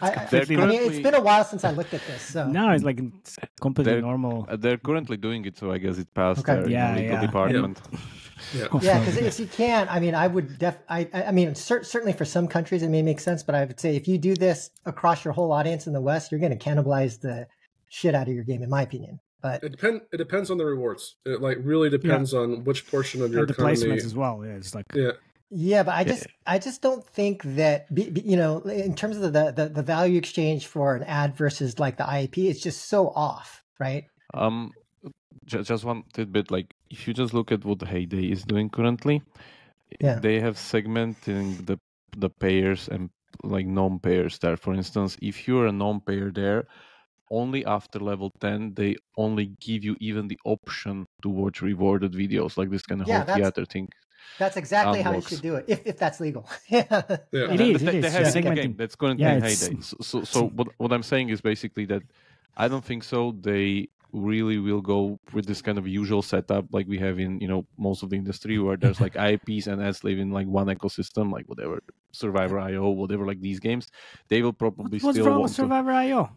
S3: I mean, it's been a while since I looked at this. So.
S4: No, it's like it's completely normal.
S5: They're currently doing it, so I guess it passed their legal department.
S3: Yeah, because if you can't, I mean, I would I mean, certainly for some countries it may make sense, but I would say if you do this across your whole audience in the West, you're going to cannibalize the shit out of your game, in my opinion. But
S1: it depends on the rewards. It like really depends on which portion of your economy.
S4: The placements as well. Yeah, it's like
S3: Yeah, but I just don't think that in terms of the value exchange for an ad versus like the IAP, it's just so off, right?
S5: Just one tidbit, like if you just look at what Heyday is doing currently, they have segmenting the payers and like non-payers there. For instance, if you're a non-payer there, only after level 10 they only give you even the option to watch rewarded videos, like this kind of whole theater thing.
S3: That's exactly how you should do it, if that's legal.
S4: It is.
S5: They have a game that's currently Heyday. So what I'm saying is basically that I don't think so. They really will go with this kind of usual setup like we have in most of the industry, where there's like IPs and ads live in like one ecosystem, like whatever Survivor.io, whatever, like these games, they will probably
S4: What's
S5: still
S4: wrong
S5: want
S4: with Survivor.io?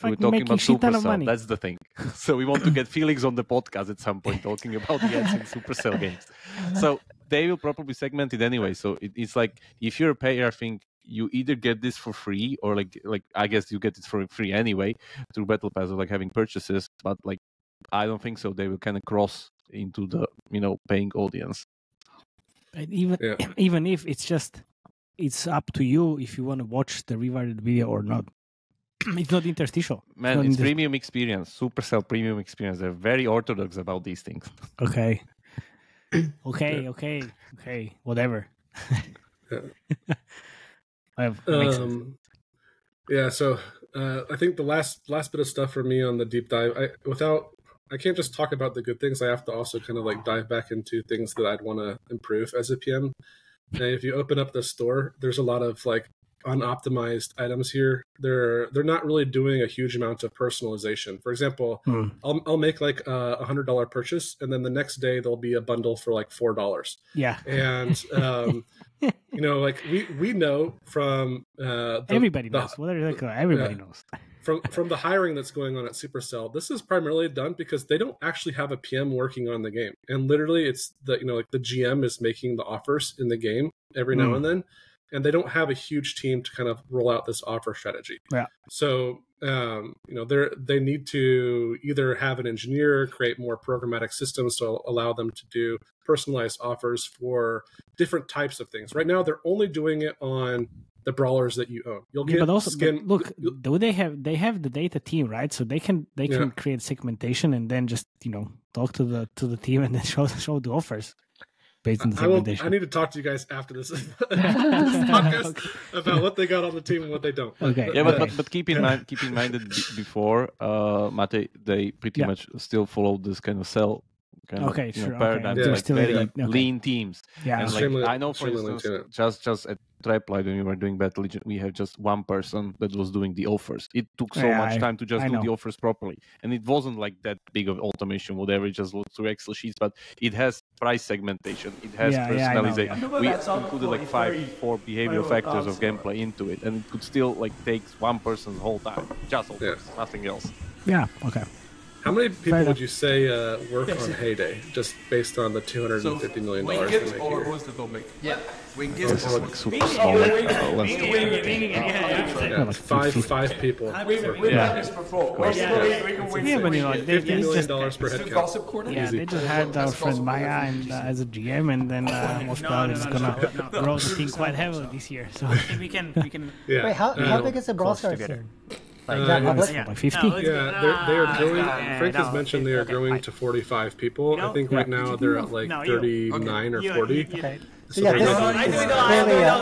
S5: We're talking about Supercell. That's the thing. So we want to get Felix on the podcast at some point talking about the ads in Supercell games. So they will probably segment it anyway. So it's like if you're a payer, I think you either get this for free or like I guess you get it for free anyway through Battle Pass or like having purchases. But like I don't think so. They will kind of cross into the paying audience.
S4: And even if it's up to you if you want to watch the rewarded video or not. It's not interstitial.
S5: Man, it's premium experience. Supercell premium experience. They're very orthodox about these things.
S4: Okay. Okay. Whatever.
S1: Yeah, so I think the last bit of stuff for me on the deep dive, I can't just talk about the good things. I have to also kind of like dive back into things that I'd want to improve as a PM. And if you open up the store, there's a lot of like unoptimized items here. They're not really doing a huge amount of personalization. For example, I'll make like a $100 purchase, and then the next day there'll be a bundle for like $4.
S4: Yeah,
S1: and like we know from
S4: everybody knows. Everybody knows.
S1: From the hiring that's going on at Supercell, this is primarily done because they don't actually have a PM working on the game, and literally it's the the GM is making the offers in the game every now and then. And they don't have a huge team to kind of roll out this offer strategy.
S4: Yeah.
S1: So, they need to either have an engineer create more programmatic systems to allow them to do personalized offers for different types of things. Right now, they're only doing it on the brawlers that you own. You'll get
S4: but also look, they have the data team, right? So they can create segmentation and then just talk to the team and then show the offers. Based on the segmentation.
S1: I need to talk to you guys after this podcast about what they got on the team and what they don't.
S4: Okay.
S5: Yeah, but keep in mind that before Matej, they pretty much still follow this kind of cell paradigm, like very lean teams.
S4: Yeah,
S5: and like I know, for instance, just at Triplight when we were doing Battle Legion, we have just one person that was doing the offers. It took so much time to just do the offers properly, and it wasn't like that big of automation, whatever. It just looked through Excel sheets, but it has price segmentation, it has personalization. We included like 4 behavioral factors of gameplay into it, and it could still like take one person's whole time, just offers, nothing else.
S4: Yeah. Okay.
S1: How many people would you say work on Heyday, just based on the $250 million they make here?
S6: Yeah, we can get
S5: super small.
S1: Five people.
S6: Yeah,
S1: $50 million per head count.
S4: Yeah, they just hired our friend Maya and as a GM, and then most probably is gonna grow the team quite heavily this year. So I think we can.
S1: Yeah.
S3: Wait, how big is the Brawl Stars team?
S4: Like 50?
S1: Yeah, they are growing. Frank has mentioned they are growing to 45 people. I think right now they're at like 39 or 40.
S3: Okay. So yeah, this is clearly a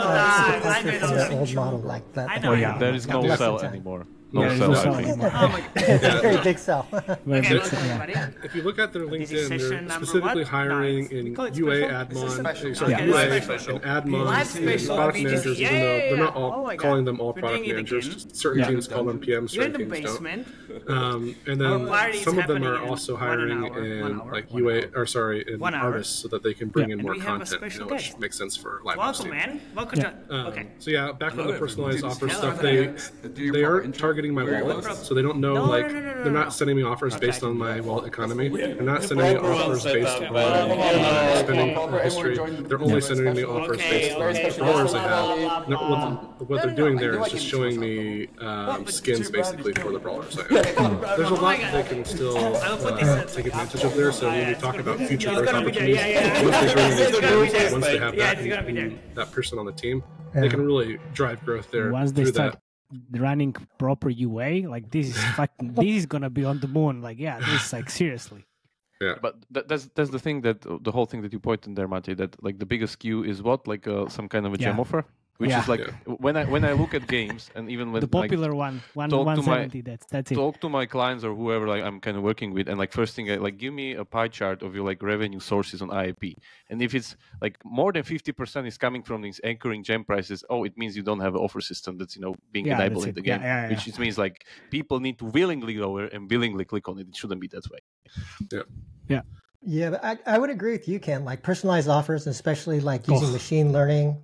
S3: departure from their old model like that.
S5: Oh yeah, there is no cell anymore. No cell anymore.
S3: It's a very big cell.
S1: If you look at their LinkedIn, they're specifically hiring in UA admon, and admons and product managers, even though they're not all calling them all product managers. Just certain teams call them PMs, certain teams don't. And then some of them are also hiring in like in artists so that they can bring in more content, which makes sense for live ops team. So yeah, back on the personalized offer stuff, they aren't targeting my wallet, so they don't know, they're not sending me offers based on my wallet economy. They're not sending me offers based on spending history. They're only sending me offers based on the brawlers I have. What they're doing there is just showing me skins basically for the brawlers I have. There's a lot they can still take advantage of there, so when we talk about future growth opportunities, once they bring in these skins, once they have that person on the team, they can really drive growth there.
S4: Once they start running proper UA, like this is gonna be on the moon. Like this is like seriously.
S5: Yeah, but that's the thing, that the whole thing that you pointed there, Matej, that like the biggest skew is what, like some kind of a gem offer. which
S4: Yeah.
S5: is like when I look at games, and even when
S4: The popular one,
S5: talk to
S4: 170. That's it.
S5: talk to my clients or whoever like I'm kind of working with, and like first thing I like give me a pie chart of your like revenue sources on IAP, and if it's like more than 50% is coming from these anchoring gem prices, oh, it means you don't have an offer system that's being
S4: Yeah,
S5: enabled
S4: that's
S5: in the
S4: it. Yeah,
S5: game,
S4: yeah,
S5: which just means like people need to willingly lower and willingly click on it. It shouldn't be that way.
S3: Yeah, but I would agree with you, Ken. Like personalized offers, especially like using machine learning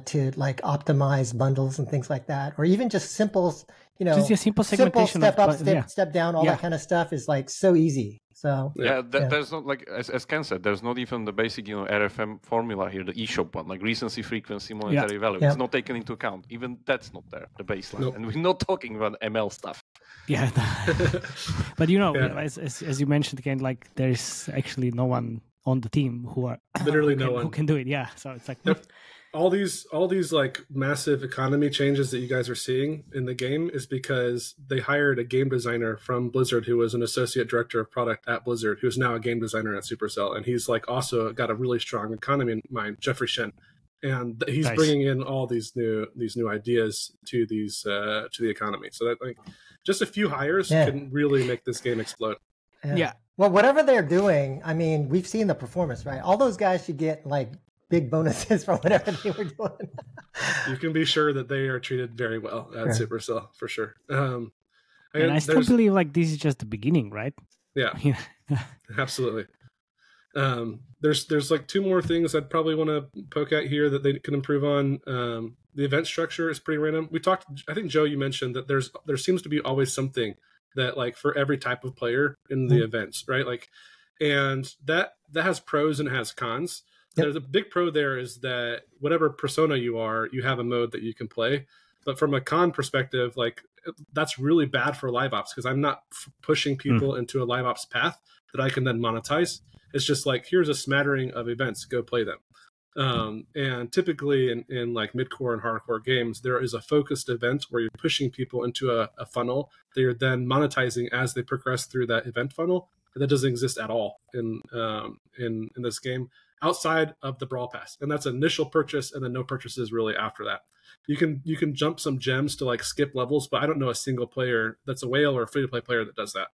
S3: to like optimize bundles and things like that, or even just simple,
S4: Just a simple segmentation
S3: step up,
S4: yeah.
S3: step down, all that kind of stuff is like so easy. So
S5: there's not like as Ken said, there's not even the basic RFM formula here, the eShop one, like recency, frequency, monetary value. It's not taken into account. Even that's not there, the baseline, and we're not talking about ML stuff.
S4: Yeah, but as you mentioned again, like there's actually no one on the team who can do it. Yeah, so it's like
S1: all these like massive economy changes that you guys are seeing in the game is because they hired a game designer from Blizzard who was an associate director of product at Blizzard, who's now a game designer at Supercell, and he's like also got a really strong economy in mind, Jeffrey Shen. And he's bringing in all these new ideas to the economy. So that like just a few hires can really make this game explode.
S3: Yeah. Well, whatever they're doing, I mean, we've seen the performance, right? All those guys should get like big bonuses for whatever they were doing.
S1: You can be sure that they are treated very well at Supercell for sure.
S4: And I still believe like this is just the beginning, right?
S1: Yeah, absolutely. There's like two more things I'd probably want to poke at here that they can improve on. The event structure is pretty random. We talked, I think Joe, you mentioned that there seems to be always something that like for every type of player in the events, right? Like, and that has pros and it has cons. There's a big pro there is that whatever persona you are, you have a mode that you can play. But from a con perspective, like that's really bad for live ops because I'm not pushing people into a live ops path that I can then monetize. It's just like, here's a smattering of events, go play them. And typically in like mid-core and hardcore games, there is a focused event where you're pushing people into a funnel that you're then monetizing as they progress through that event funnel. That doesn't exist at all in this game outside of the Brawl Pass. And that's initial purchase and then no purchases really after that. You can jump some gems to like skip levels, but I don't know a single player that's a whale or a free-to-play player that does that.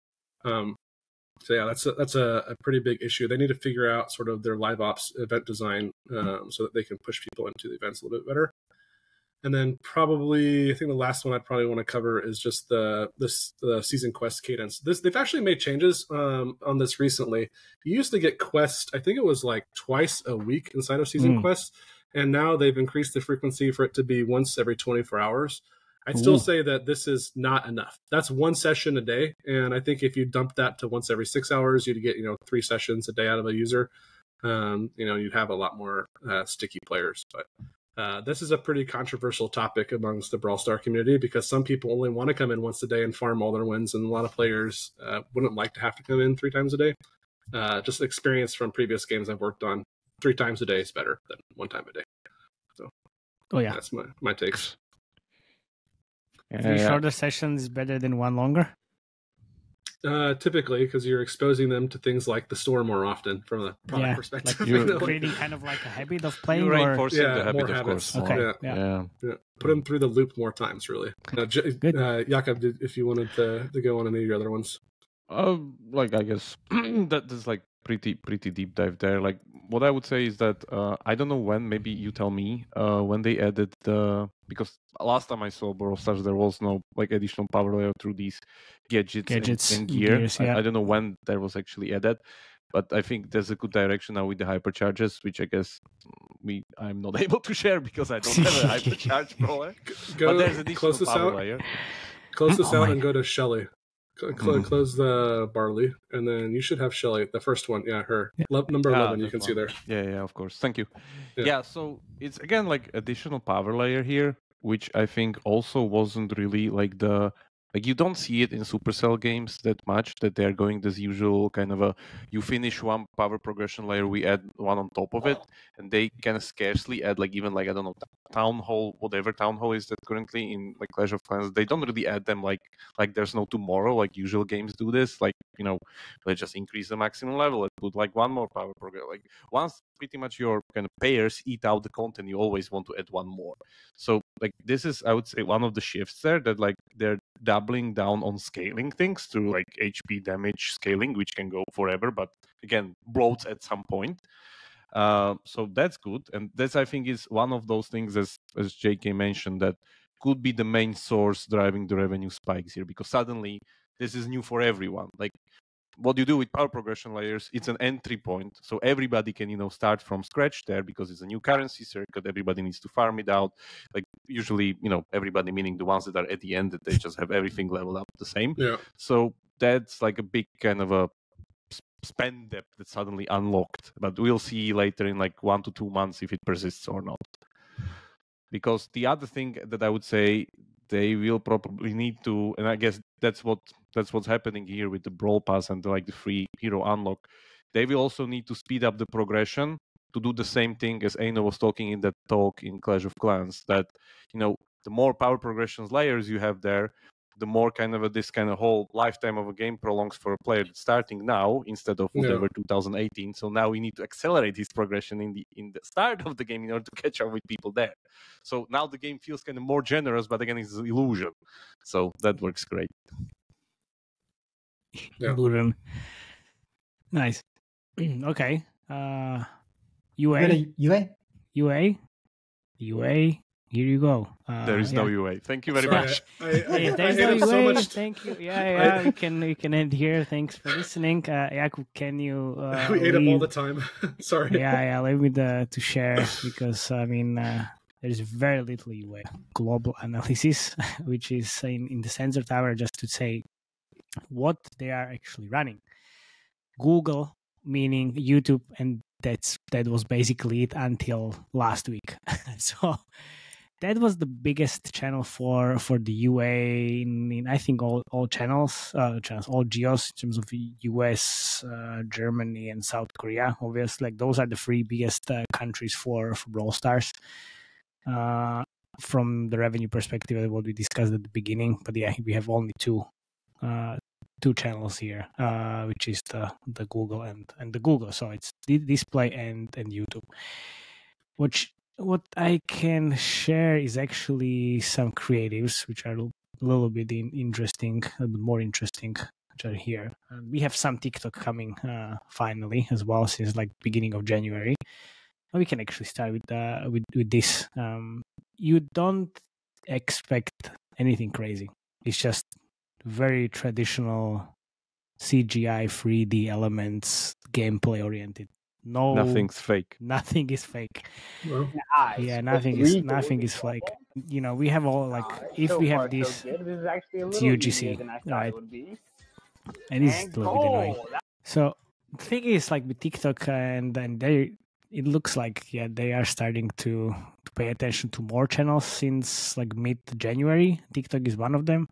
S1: So yeah, that's a pretty big issue. They need to figure out sort of their live ops event design so that they can push people into the events a little bit better. And then probably, I think the last one I'd probably want to cover is just the season quest cadence. They've actually made changes on this recently. You used to get quests, I think it was like twice a week inside of season quests, and now they've increased the frequency for it to be once every 24 hours. I'd still say that this is not enough. That's one session a day, and I think if you dump that to once every 6 hours, you'd get 3 sessions a day out of a user. You'd have a lot more sticky players. But this is a pretty controversial topic amongst the Brawl Star community because some people only want to come in once a day and farm all their wins, and a lot of players wouldn't like to have to come in 3 times a day. Just experience from previous games I've worked on, 3 times a day is better than 1 time a day. So, that's my takes.
S4: 3 shorter sessions is better than 1 longer?
S1: Typically, because you're exposing them to things like the store more often from a product perspective.
S4: Like you're creating kind of like a habit of playing?
S5: You're reinforcing the habit, of course.
S4: Okay.
S1: Yeah. Put them through the loop more times, really. Now, Jakub, if you wanted to go on any of your other ones.
S5: I guess that's like pretty deep dive there. Like what I would say is that I don't know when, maybe you tell me, when they added because last time I saw Brawl Stars there was no like additional power layer through these gadgets and gear.
S4: Gears,
S5: I don't know when that was actually added, but I think there's a good direction now with the hypercharges, which I guess I'm not able to share because I don't have a hypercharge brawler. But there's additional power layer.
S1: Close this out and go to Shelly. Close the Barley, and then you should have Shelly, the first one. Yeah, her. Number 11, you can see there.
S5: Yeah, of course. Thank you. Yeah, so it's again like additional power layer here, which I think also wasn't really like you don't see it in Supercell games that much, that they're going this usual kind of you finish one power progression layer, we add one on top of it, and they kind of scarcely add I don't know, Town Hall, whatever Town Hall is that currently in like Clash of Clans, they don't really add them like there's no tomorrow, like usual games do this. Like let's just increase the maximum level. Let's put like one more power program. Like once pretty much your kind of payers eat out the content, you always want to add one more. So like this is, I would say, one of the shifts there, that like they're doubling down on scaling things through like HP damage scaling, which can go forever, but again, bloats at some point. So that's good, and that's, I think, is one of those things, as JK mentioned, that could be the main source driving the revenue spikes here, because suddenly this is new for everyone. Like what you do with power progression layers, it's an entry point, so everybody can start from scratch there, because it's a new currency circuit. Everybody needs to farm it out. Like usually, everybody, meaning the ones that are at the end, that they just have everything leveled up the same.
S1: Yeah.
S5: So that's like a big kind of a spend depth that's suddenly unlocked, but we'll see later in like 1 to 2 months if it persists or not. Because the other thing that I would say, they will probably need to, and I guess that's what's happening here with the Brawl Pass and like the free hero unlock, they will also need to speed up the progression to do the same thing as Aino was talking in that talk in Clash of Clans, that the more power progressions layers you have there, the more kind of this kind of whole lifetime of a game prolongs for a player that's starting now instead of whatever 2018. So now we need to accelerate his progression in the start of the game in order to catch up with people there. So now the game feels kind of more generous, but again, it's an illusion. So that works great.
S1: Yeah.
S4: Illusion. Nice. Okay. UA. Here you go.
S5: There is no UA. Thank you very much.
S4: There's no UA. Thank you. Yeah. We can end here. Thanks for listening. Jakub, can you?
S1: We ate up all the time. Sorry.
S4: Yeah. Let me to share, because there's very little UA. Global analysis, which is in the Sensor Tower, just to say what they are actually running. Google, meaning YouTube, and that was basically it until last week. So that was the biggest channel for the UA in I think all channels, all geos, in terms of US, Germany, and South Korea. Obviously, like those are the three biggest countries for Brawl Stars. From the revenue perspective, what we discussed at the beginning. But yeah, we have only two channels here, which is the Google and the Google. So it's display and YouTube. What I can share is actually some creatives, which are a little bit interesting, a bit more interesting, which are here. And we have some TikTok coming finally as well, since like beginning of January. We can actually start with this. You don't expect anything crazy. It's just very traditional CGI 3D elements, gameplay oriented. No,
S5: nothing's fake.
S4: Nothing is fake.
S1: Well,
S4: yeah, nothing is fake. We have all like if we have this, it's UGC, right? And it's a little bit annoying. So the thing is, like with TikTok and it looks like they are starting to pay attention to more channels since like mid-January. TikTok is one of them.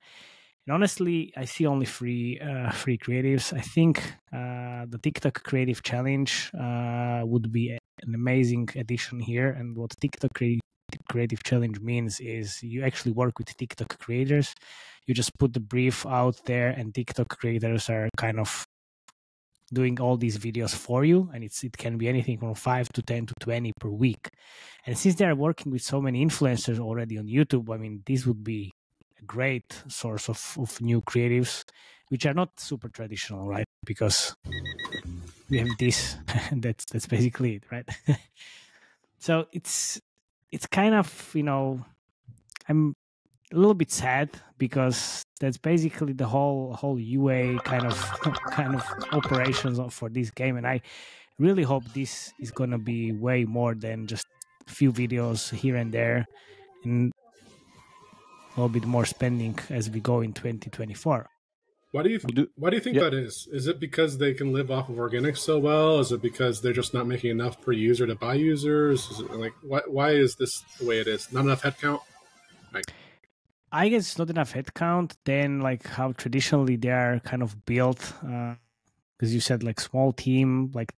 S4: And honestly, I see only three creatives. I think the TikTok Creative Challenge would be an amazing addition here. And what TikTok Creative Challenge means is you actually work with TikTok creators. You just put the brief out there, and TikTok creators are kind of doing all these videos for you, and it can be anything from 5 to 10 to 20 per week. And since they are working with so many influencers already on YouTube, I mean, this would be a great source of new creatives, which are not super traditional, right? Because we have this, and that's basically it, right? So it's kind of, I'm a little bit sad, because that's basically the whole UA kind of operations for this game, and I really hope this is gonna be way more than just a few videos here and there, and a little bit more spending as we go in 2024.
S1: Why do you think that is? Is it because they can live off of organic so well? Is it because they're just not making enough per user to buy users? Is it like why is this the way it is? Not enough headcount?
S4: I guess it's not enough headcount. Then, like how traditionally they are kind of built, because you said like small team, like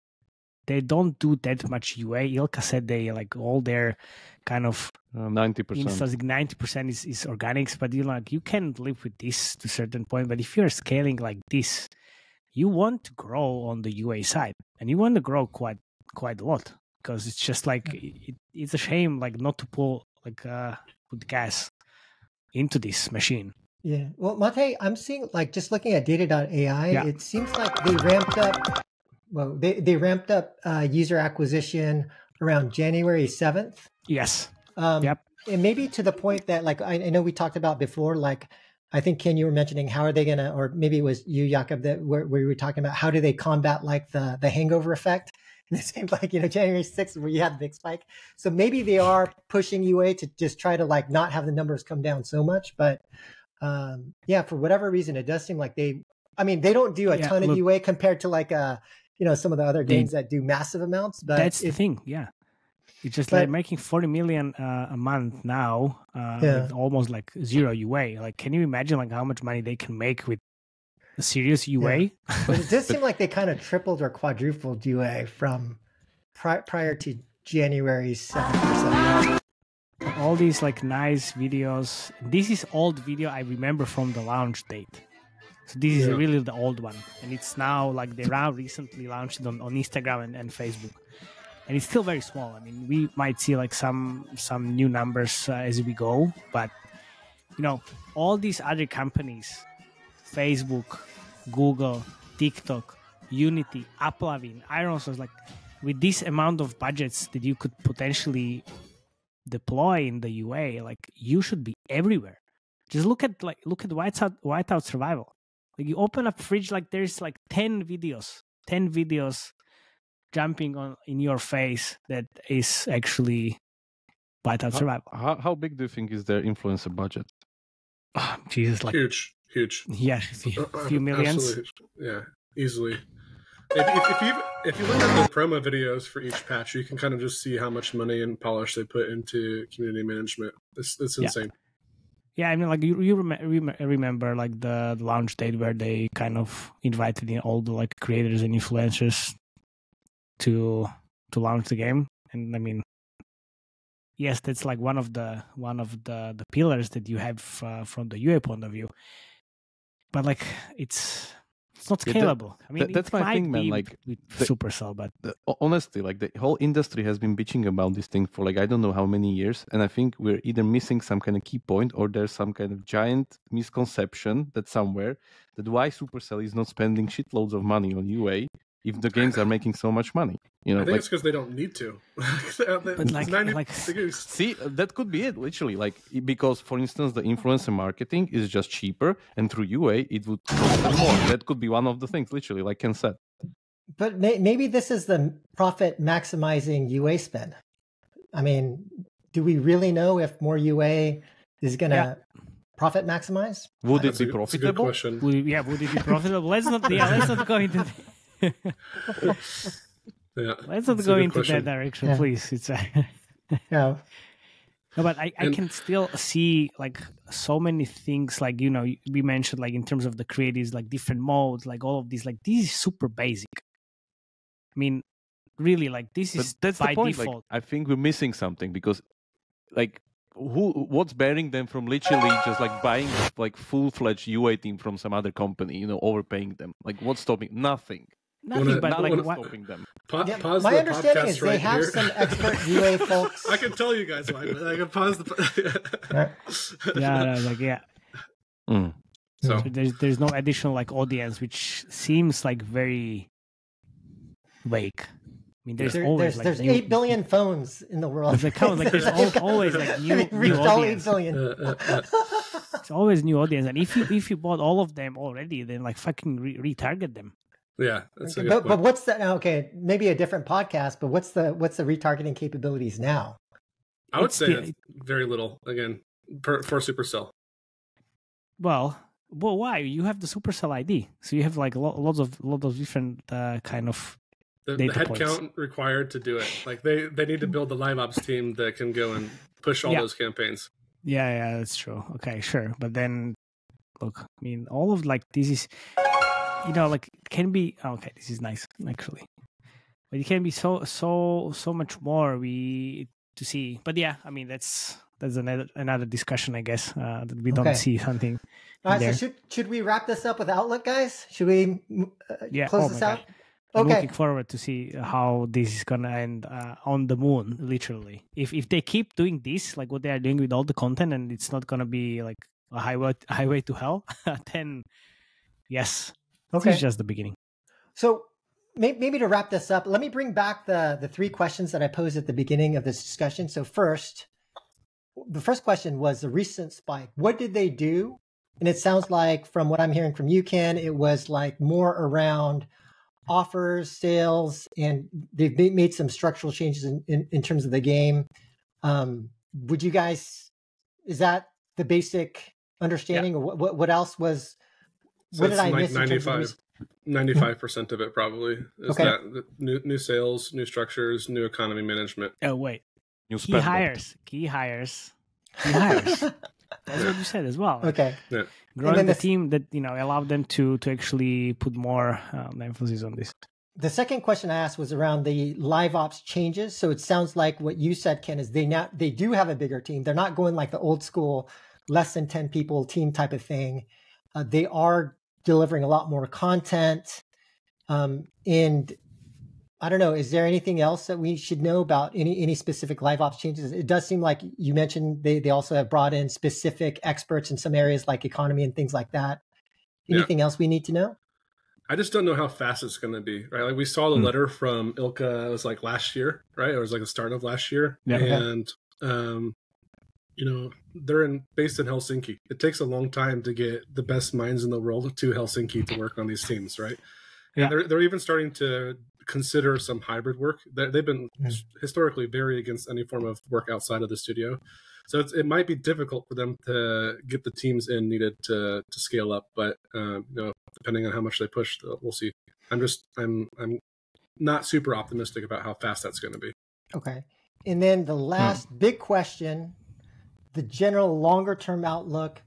S4: they don't do that much UA. Ilka said they like all their kind of
S5: 90%.
S4: 90% is organics, but you can live with this to a certain point. But if you're scaling like this, you want to grow on the UA side, and you want to grow quite a lot, because it's just like it's a shame like not to put gas into this machine.
S3: Yeah. Well, Matej, I'm seeing like just looking at data.ai,
S4: Yeah.
S3: it seems like they ramped up. Well, they ramped up user acquisition around January 7th.
S4: Yes.
S3: Yep. And maybe to the point that, like, I know we talked about before, like, I think, Ken, you were mentioning, how are they going to, or maybe it was you, Jakub, that where we were talking about how do they combat like the hangover effect? And it seems like, January 6th where you had the big spike. So maybe they are pushing UA to just try to like not have the numbers come down so much. But yeah, for whatever reason, it does seem like they don't do a ton of UA compared to like, some of the other games that do massive amounts. But
S4: that's the thing. Yeah. It's just like making 40 million a month now, with almost like zero UA. Like, can you imagine like how much money they can make with a serious UA?
S3: Yeah. But it does seem like they kind of tripled or quadrupled UA from prior to January 7th.
S4: All these like nice videos. This is old video I remember from the launch date. So this is really the old one, and it's now like they recently launched it on Instagram and Facebook. And it's still very small. I mean, we might see like some new numbers as we go, but all these other companies, Facebook, Google, TikTok, Unity, Applavin, Iron Source, like with this amount of budgets that you could potentially deploy in the UA, like you should be everywhere. Just look at Whiteout Survival. Like you open up fridge, like there's like 10 videos jumping on in your face that is actually Whiteout Survival.
S5: How big do you think is their influencer budget?
S4: Oh, Jesus, like
S1: huge.
S4: Yeah, a few millions.
S1: Absolutely. Yeah, easily. If you look at the promo videos for each patch, you can kind of just see how much money and polish they put into community management. It's insane.
S4: Yeah, I mean, like you remember like the launch date where they kind of invited in all the like creators and influencers to launch the game. And I mean, yes, that's like one of the pillars that you have from the UA point of view. But like it's not scalable. I mean,
S5: that's my thing, man. Like
S4: with Supercell, but
S5: honestly, like the whole industry has been bitching about this thing for like I don't know how many years, and I think we're either missing some kind of key point or there's some kind of giant misconception that somewhere that why Supercell is not spending shitloads of money on UA if the games are making so much money.
S1: I think it's because they don't need to.
S5: See, that could be it, literally. Like, because, for instance, the influencer marketing is just cheaper, and through UA, it would cost them more. That could be one of the things, literally, like Ken said.
S3: But maybe this is the profit maximizing UA spend. I mean, do we really know if more UA is going to profit maximize?
S5: Would it be profitable?
S4: Would it be profitable? Let's not go into let's not go into that direction, please. It's no, but I can still see like so many things, like we mentioned, like in terms of the creatives, like different modes, like all of these, like this is super basic. I mean, really, like that's by
S5: the point.
S4: default.
S5: Like, I think we're missing something because, like, what's bearing them from literally just like buying like full-fledged UA team from some other company, overpaying them? Like, what's stopping? Nothing.
S4: But like
S5: stopping them.
S1: Pause
S3: my
S1: the
S3: understanding is they have
S1: here.
S3: some expert UA folks.
S1: I can tell you guys why. I can pause the.
S4: So there's no additional like audience, which seems like very vague. I mean, there's always
S3: there's 8 billion phones in the world.
S4: There's always like new audience.
S3: 8 billion.
S4: It's always new audience, and if you bought all of them already, then like fucking retarget them.
S1: Yeah, that's
S3: but what's the maybe a different podcast, but what's the retargeting capabilities now?
S1: I would say very little again for Supercell.
S4: Well, why? You have the Supercell ID, so you have like lots of different kind of
S1: the headcount required to do it. Like they need to build the live ops team that can go and push all those campaigns.
S4: Yeah, that's true. Okay, sure, but then look, I mean, all of like this is. Like it can be okay. This is nice actually, but it can be so much more to see. But yeah, I mean that's that's another discussion, I guess, that we don't see something.
S3: All right,
S4: there.
S3: so should we wrap this up with Outlook, guys? Should we close this out?
S4: God. I'm looking forward to see how this is gonna end on the moon, literally. If they keep doing this, like what they are doing with all the content, and it's not gonna be like a highway to hell, then yes, this is just the beginning.
S3: So maybe to wrap this up, let me bring back the three questions that I posed at the beginning of this discussion. So first, the first question was the recent spike. What did they do? And it sounds like from what I'm hearing from you, Ken, it was like more around offers, sales, and they've made some structural changes in terms of the game. Would you guys, is that the basic understanding, or what else was,
S1: so
S3: what did I miss?
S1: 95% of it probably is that new sales, new structures, new economy management.
S4: Oh, wait.
S5: New
S4: Key hires. That's what you said as well.
S3: Okay.
S1: Yeah.
S4: Growing the team that, allowed them to actually put more emphasis on this.
S3: The second question I asked was around the live ops changes. So it sounds like what you said, Ken, is they do have a bigger team. They're not going like the old school, less than 10 people team type of thing. They are delivering a lot more content. And I don't know, is there anything else that we should know about any specific live ops changes? It does seem like you mentioned they also have brought in specific experts in some areas like economy and things like that. Anything else we need to know?
S1: I just don't know how fast it's going to be, right? Like we saw the letter from Ilka, it was like last year, right? It was like the start of last year. Yeah. And, they're based in Helsinki. It takes a long time to get the best minds in the world to Helsinki to work on these teams, right? Yeah. And they're even starting to consider some hybrid work. They've been historically very against any form of work outside of the studio. So it might be difficult for them to get the teams in needed to scale up, but depending on how much they push, we'll see. I'm not super optimistic about how fast that's going to be.
S3: Okay. And then the last big question, the general longer term outlook,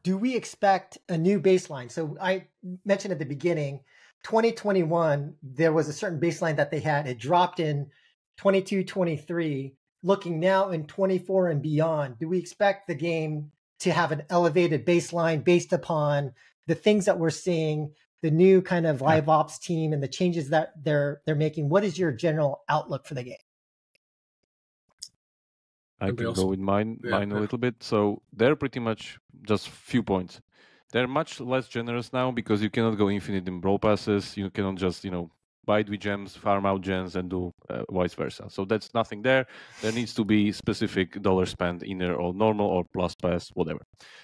S3: do we expect a new baseline? So I mentioned at the beginning, 2021, there was a certain baseline that they had. It dropped in 22, 23. Looking now in 24 and beyond, do we expect the game to have an elevated baseline based upon the things that we're seeing, the new kind of live ops team and the changes that they're making? What is your general outlook for the game?
S5: I can go with mine a little bit. So they're pretty much just few points. They're much less generous now because you cannot go infinite in Brawl Passes. You cannot just, buy the gems, farm out gems, and do vice versa. So that's nothing there. There needs to be specific dollar spend, inner or normal or plus pass, whatever.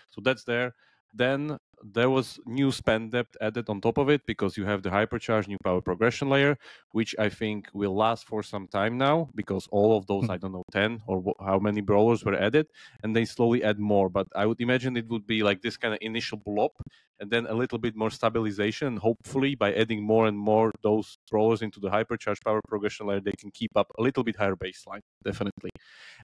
S5: So that's there. Then there was new spend depth added on top of it because you have the hypercharge new power progression layer, which I think will last for some time now because all of those, 10 or how many brawlers were added, and they slowly add more. But I would imagine it would be like this kind of initial blob and then a little bit more stabilization. And hopefully by adding more and more those brawlers into the hypercharge power progression layer, they can keep up a little bit higher baseline, definitely.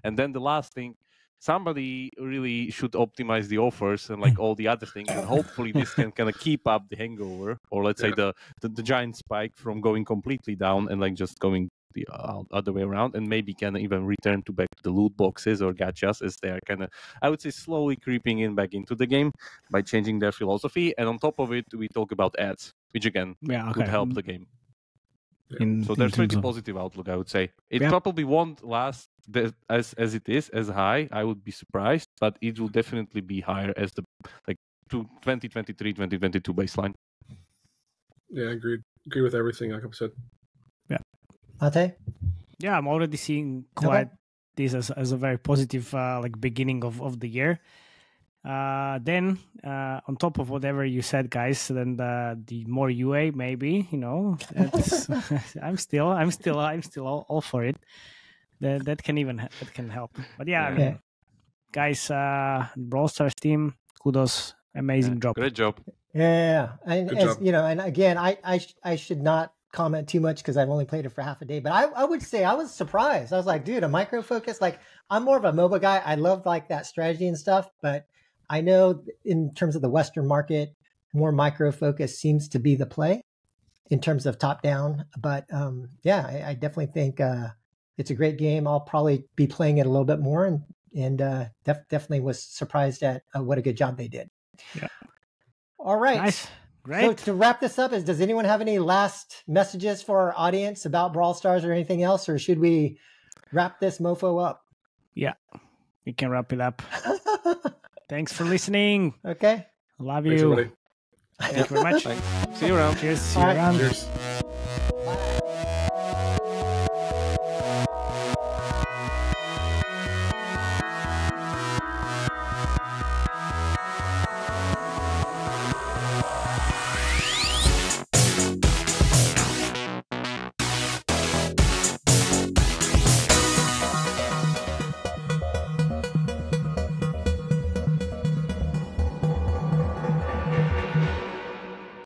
S5: And then the last thing, somebody really should optimize the offers and like all the other things, and hopefully this can kind of keep up the hangover, or let's say the giant spike from going completely down and like just going the other way around, and maybe can even return to back to the loot boxes or gachas as they are kind of, I would say, slowly creeping in back into the game by changing their philosophy. And on top of it, we talk about ads, which again could help the game. So there's pretty positive outlook, I would say. It probably won't last as it is, as high. I would be surprised, but it will definitely be higher as the 2023, 2022 baseline.
S1: Yeah, I agree with everything Jakub said.
S4: Yeah.
S3: Matej?
S4: Yeah, I'm already seeing this as a very positive beginning of the year. Then on top of whatever you said, guys, then the more UA maybe, I'm still all for it. That can help. But I mean, guys, Brawl Stars team, kudos, amazing job.
S5: Great job.
S3: Yeah, and and again, I should not comment too much because I've only played it for half a day. But I would say I was surprised. I was like, dude, a micro focus. Like, I'm more of a MOBA guy. I love like that strategy and stuff, but I know in terms of the Western market, more micro focus seems to be the play in terms of top down. But I definitely think it's a great game. I'll probably be playing it a little bit more and and definitely was surprised at what a good job they did.
S4: Yeah.
S3: All right.
S4: Nice.
S3: So
S4: Great.
S3: to wrap this up, does anyone have any last messages for our audience about Brawl Stars or anything else, or should we wrap this mofo up?
S4: Yeah, we can wrap it up. Thanks for listening.
S3: Okay.
S4: Love
S1: Thanks,
S4: you.
S1: everybody.
S4: Thank you very much.
S5: See you around.
S4: Cheers. See
S3: All
S4: you
S3: right.
S4: around.
S1: Cheers.